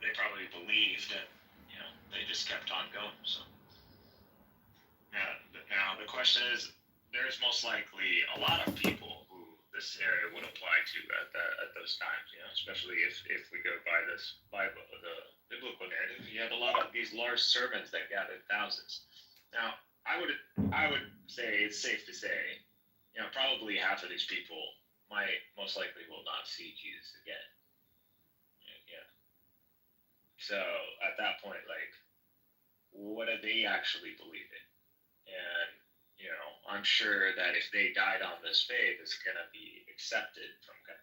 they probably believed and they just kept on going. So now the question is, there's most likely a lot of people who this area would apply to at those times, especially if we go by this Bible, the biblical narrative. You had a lot of these large sermons that gathered thousands. Now, I would say it's safe to say, probably half of these people most likely will not see Jesus again. Yeah. So at that point, like, what do they actually believe in? And I'm sure that if they died on this faith, it's gonna be accepted from God.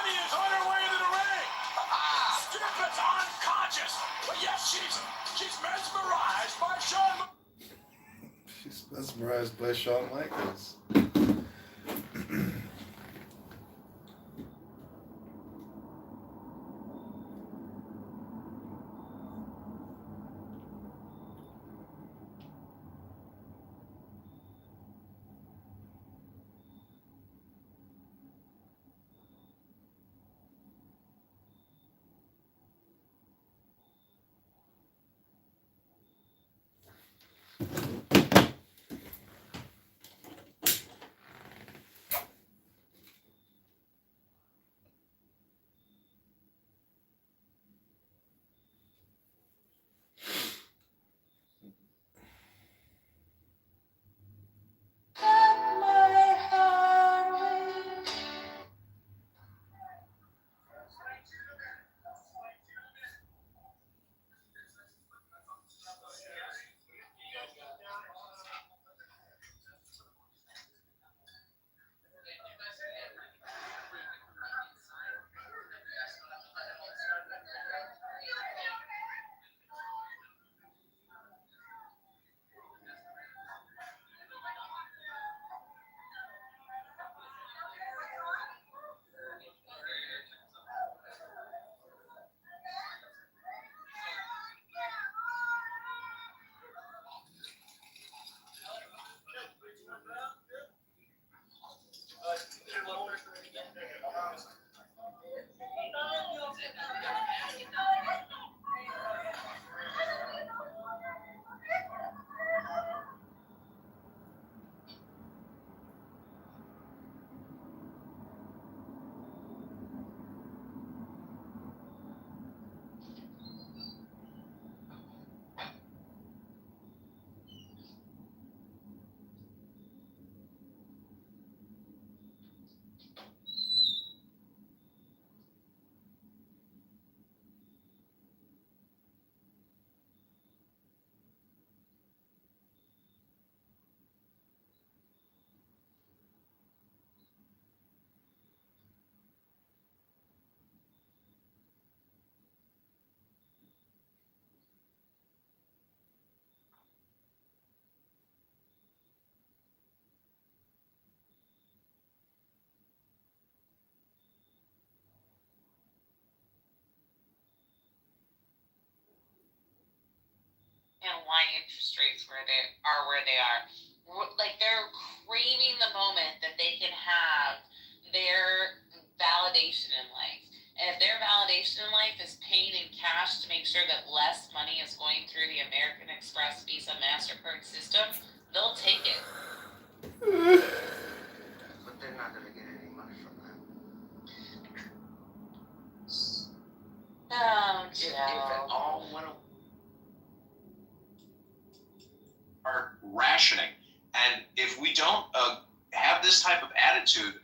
Shani is on her way to the ring. Skip is unconscious, but yes, she's mesmerized by Shawn. She's mesmerized by Shawn Michaels. And why interest rates where they are. Like they're craving the moment that they can have their validation in life. And if their validation in life is paying in cash to make sure that less money is going through the American Express, Visa, MasterCard system, they'll take it. But they're not gonna get any money from that. Oh, If it all went away. Are rationing, and if we don't have this type of attitude.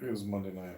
It was Monday night.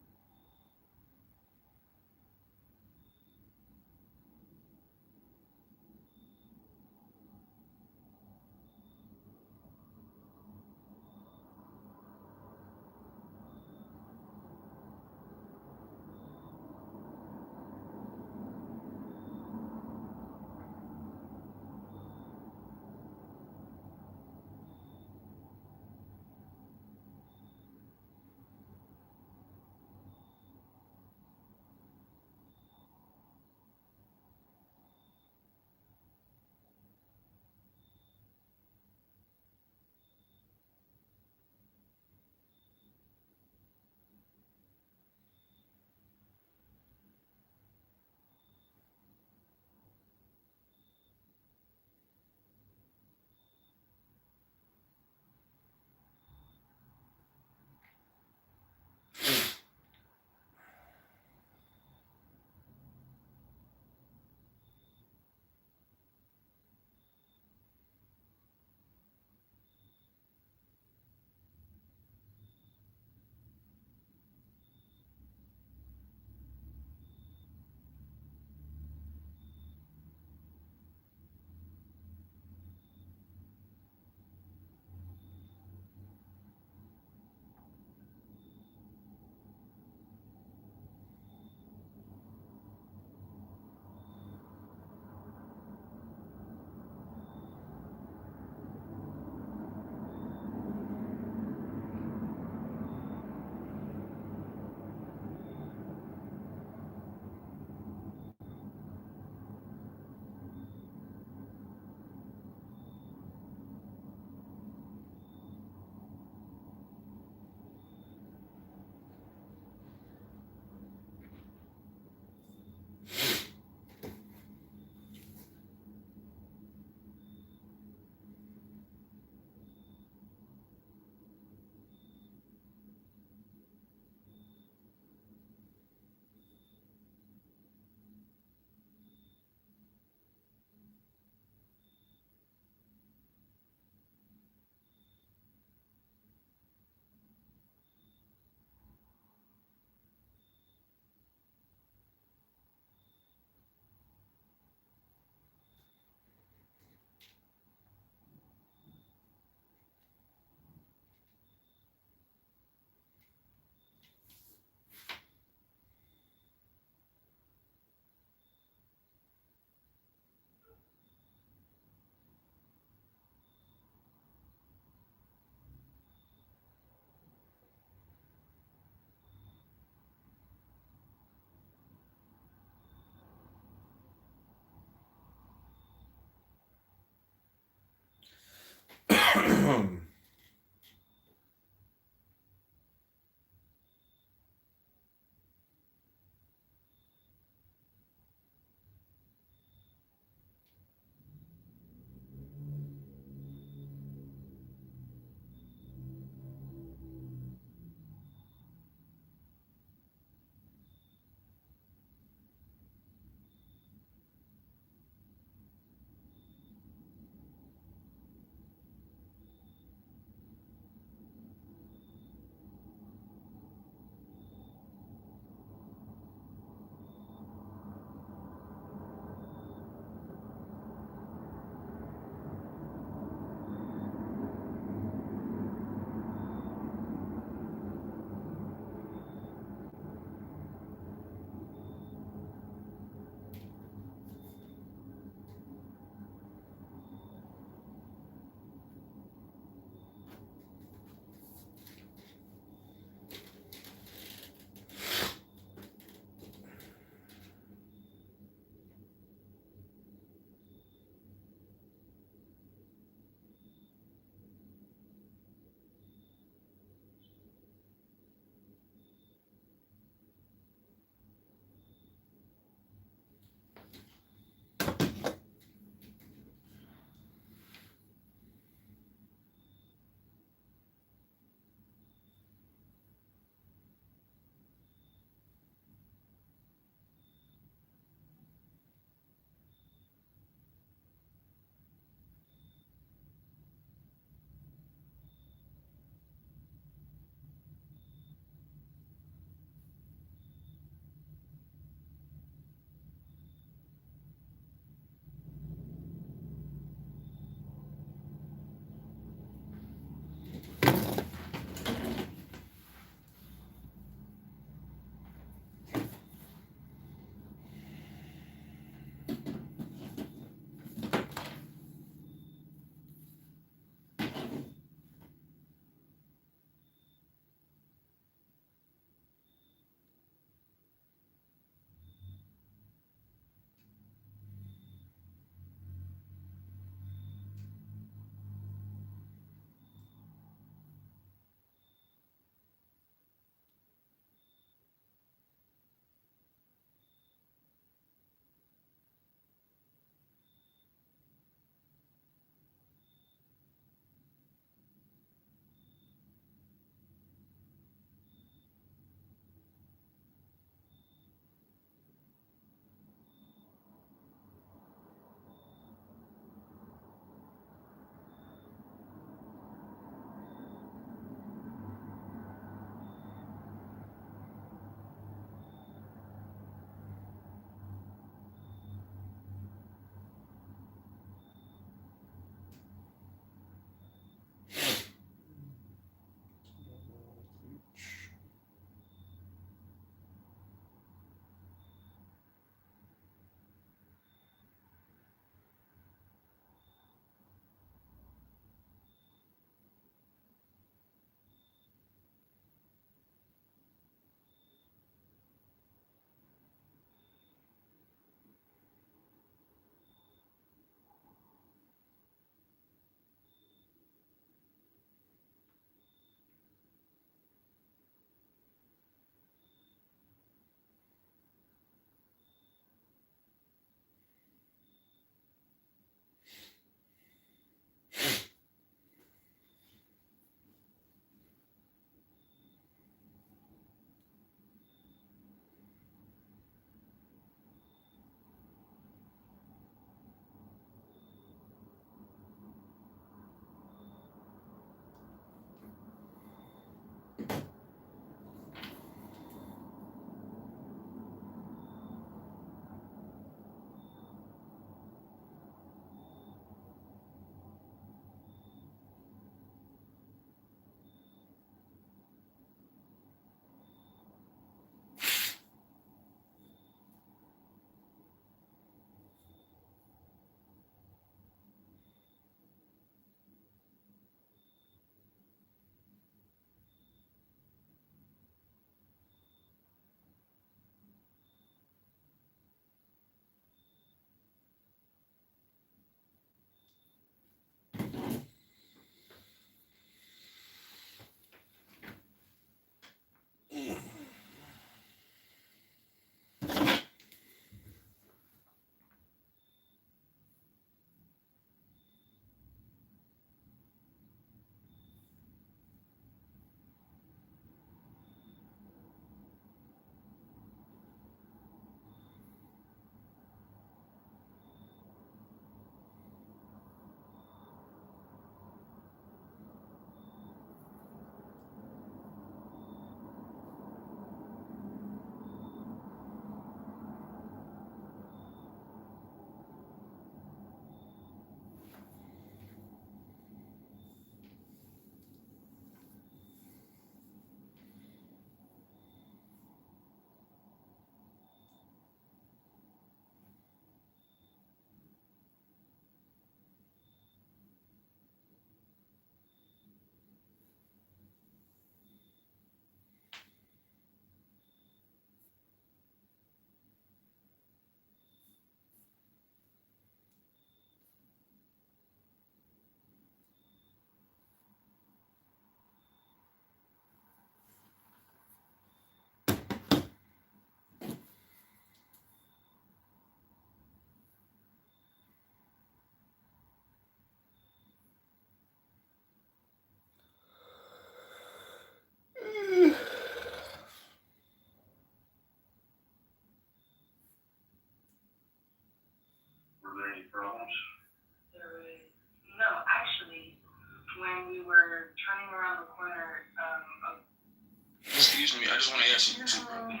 excuse me, I just want to answer you too, bro.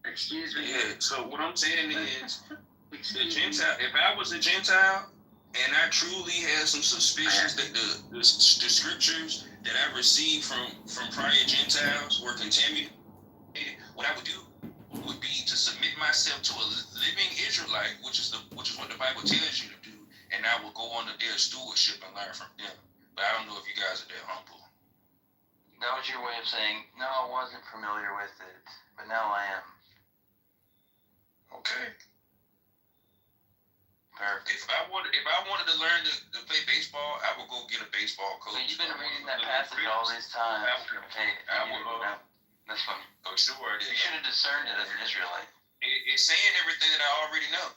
Excuse me. Yeah, so what I'm saying is, the Gentile, if I was a Gentile, and I truly had some suspicions that the scriptures that I received from prior Gentiles were contaminated, what I would do would be to submit myself to a living Israelite, which is what the Bible tells you to do, and I will go under their stewardship and learn from them. But I don't know if you guys are that humble. That was your way of saying, no, I wasn't familiar with it, but now I am. Okay. Perfect. If I wanted to learn to play baseball, I would go get a baseball coach. So you've been reading that passage all this time. Hey, that's funny. Oh, sure I did. You should have discerned it as an Israelite. It's saying everything that I already know,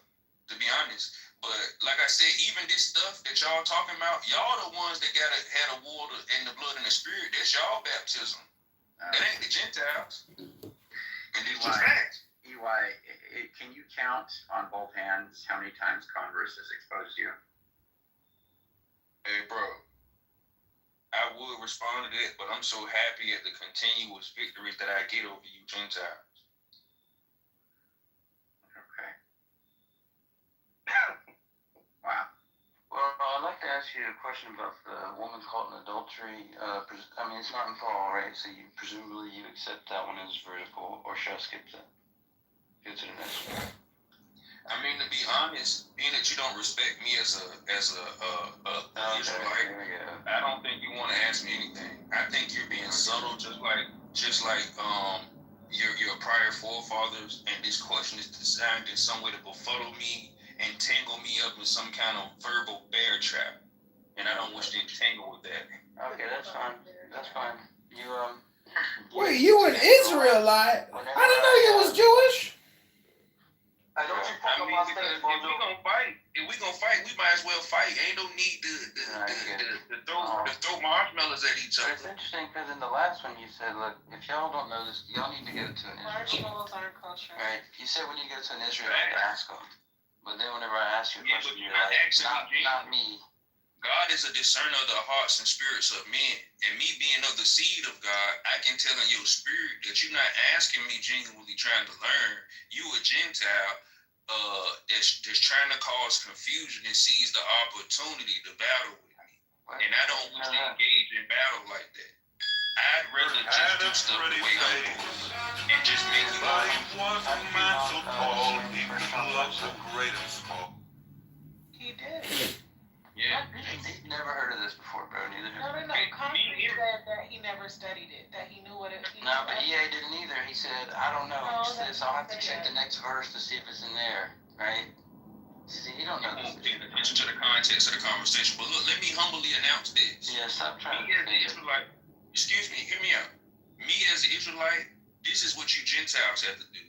to be honest. But like I said, even this stuff that y'all talking about, y'all the ones that had a water and the blood and the spirit. That's y'all baptism. That ain't the Gentiles. And it's just facts. Can you count on both hands how many times Congress has exposed you? Hey, bro. I would respond to that, but I'm so happy at the continuous victories that I get over you Gentiles. Okay. Wow. Well, I'd like to ask you a question about the woman caught in adultery. I mean, it's not in Paul, right? So presumably you accept that one as vertical, or should I skip that? Get to the next one. I mean, to be honest, being that you don't respect me as a Israelite, I don't think you want to ask me anything. I think you're being subtle, just like your prior forefathers, and this question is designed in some way to befuddle me and tangle me up in some kind of verbal bear trap, and I don't wish to entangle with that. Okay, that's fine. That's fine. You Wait, you an Israelite? I didn't know you was Jewish. I mean, if we gonna fight, we might as well fight. Ain't no need to throw marshmallows at each other. It's interesting because in the last one you said, look, if y'all don't know this, y'all need to go to an Israelite. Marshmallows aren't kosher. Right? You said when you go to an Israelite, ask them. But then whenever I ask you a question, you're like, not me. God is a discerner of the hearts and spirits of men. And me being of the seed of God, I can tell in your spirit that you're not asking me genuinely trying to learn. You a Gentile that's trying to cause confusion and seize the opportunity to battle with me. And I don't want to engage in battle like that. I'd rather just do stuff the way I'm doing and just make you But he wasn't meant so tall, he could look the greatest. He did. Yeah. Never heard of this before, bro. Neither No. Concrete said that he never studied it, that he knew what it. No, but EA didn't either. He said, I don't know. He said, so I'll have to check the next verse to see if it's in there, right? See, he don't know this. Pay attention to the context of the conversation. But look, let me humbly announce this. Yes, I'm trying to. Me as an Israelite, excuse me, hear me out. Me as an Israelite, this is what you Gentiles have to do.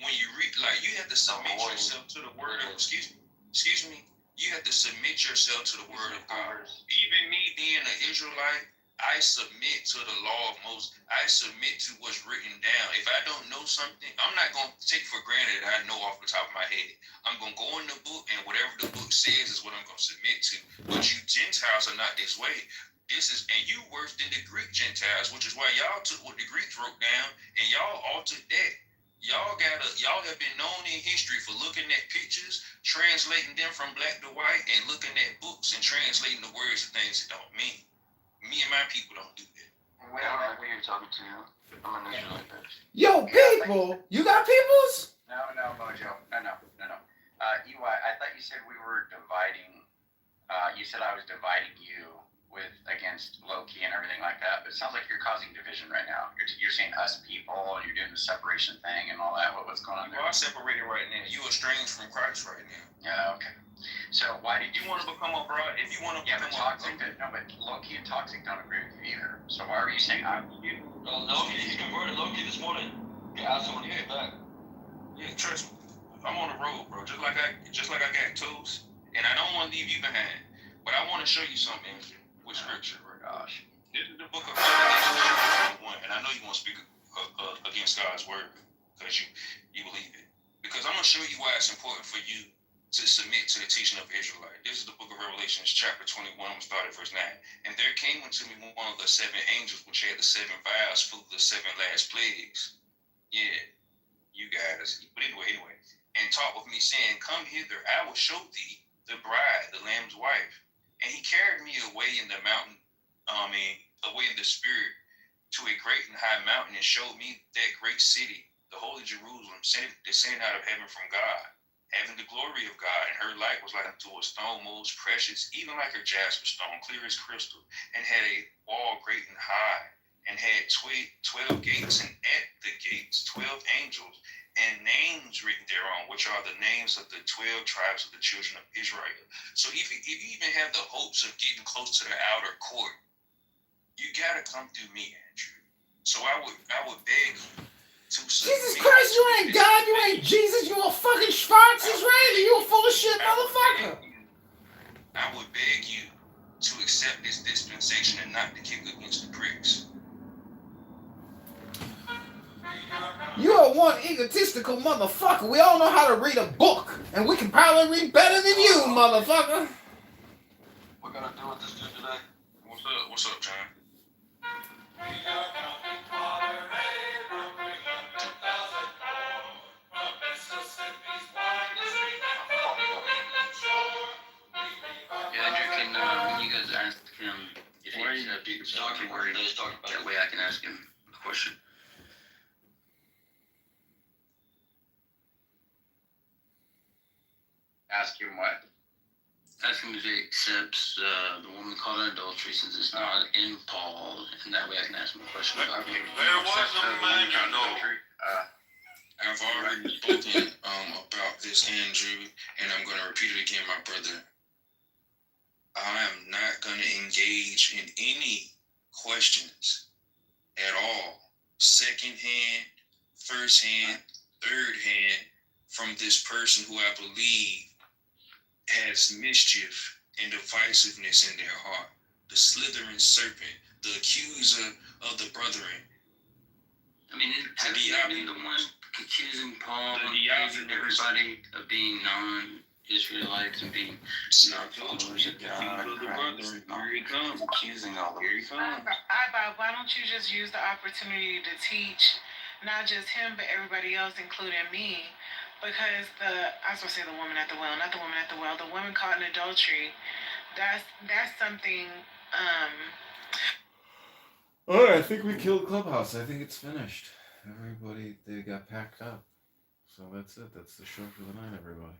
When you read, like, you have to submit yourself to the word of, excuse me, you have to submit yourself to the word of God. Even me being an Israelite, I submit to the law of Moses. I submit to what's written down. If I don't know something, I'm not going to take for granted that I know off the top of my head. I'm going to go in the book, and whatever the book says is what I'm going to submit to. But you Gentiles are not this way. And you worse than the Greek Gentiles, which is why y'all took what the Greeks wrote down, and y'all altered that. Y'all have been known in history for looking at pictures, translating them from black to white, and looking at books and translating the words of things that don't mean. Me and my people don't do that. I don't know who you're talking to. I'm an Israelite, bitch. Yo, people! You got peoples? No, Mojo. No. EY, I thought you said we were dividing. You said I was dividing you against Loki and everything like that, but it sounds like you're causing division right now. You're saying us people, and you're doing the separation thing and all that. What's going on there? You are separated right now. You estranged from Christ right now. Yeah, okay. So why did you want to become a bride? If you want to become toxic, but Loki and toxic don't agree with you either. So why are you saying Loki, he converted Loki this morning. He asked someone to get back. Yeah, trust me. I'm on the road, bro. Just like I got toes, and I don't want to leave you behind. But I want to show you something with scripture. Gosh. This is the book of Revelation 1, and I know you want to speak against God's word because you believe it. Because I'm going to show you why it's important for you to submit to the teaching of Israelite. This is the book of Revelations chapter 21, we start at verse 9. And there came unto me one of the 7 angels which had the 7 vials full of the 7 last plagues. Yeah, you guys. But anyway. And talked with me, saying, Come hither, I will show thee the bride, the Lamb's wife. And he carried me away in the mountain, away in the spirit, to a great and high mountain, and showed me that great city, the holy Jerusalem, descending out of heaven from God, having the glory of God, and her light was like unto a stone most precious, even like a jasper stone, clear as crystal, and had a wall great and high, and had 12 gates, and at the gates 12 angels, and names written thereon, which are the names of the 12 tribes of the children of Israel. So if you even have the hopes of getting close to the outer court, you gotta come through me, Andrew. So I would beg you to Jesus Christ, you ain't God, you ain't Jesus, you a fucking Schwartz Israeli, you a full of shit motherfucker. I would beg you to accept this dispensation and not to kick against the pricks. You are one egotistical motherfucker. We all know how to read a book, and we can probably read better than you, motherfucker. We're gonna do with this dude today. What's up, John? Yeah, Andrew, when you guys ask him if he's talking worried, that way I can ask him a question. Ask him what? Ask him if he accepts the woman caught in adultery, since it's not in Paul, and that way I can ask him a question about it. There was a man, you know. I've already spoken about this, Andrew, and I'm going to repeat it again, my brother. I am not going to engage in any questions at all, second hand, first hand, third hand, from this person who I believe has mischief and divisiveness in their heart. The slithering serpent, the accuser of the brethren. I mean, have you been the one accusing Paul and everybody of being non-Israelites and being not followers of God? Here he comes. Accusing all of them. Here he comes. Bob, why don't you just use the opportunity to teach not just him, but everybody else, including me? Because I was going to say the woman at the well, not the woman at the well, the woman caught in adultery, that's something, All right, I think we killed Clubhouse. I think it's finished. Everybody, they got packed up. So that's it. That's the show for the night, everybody.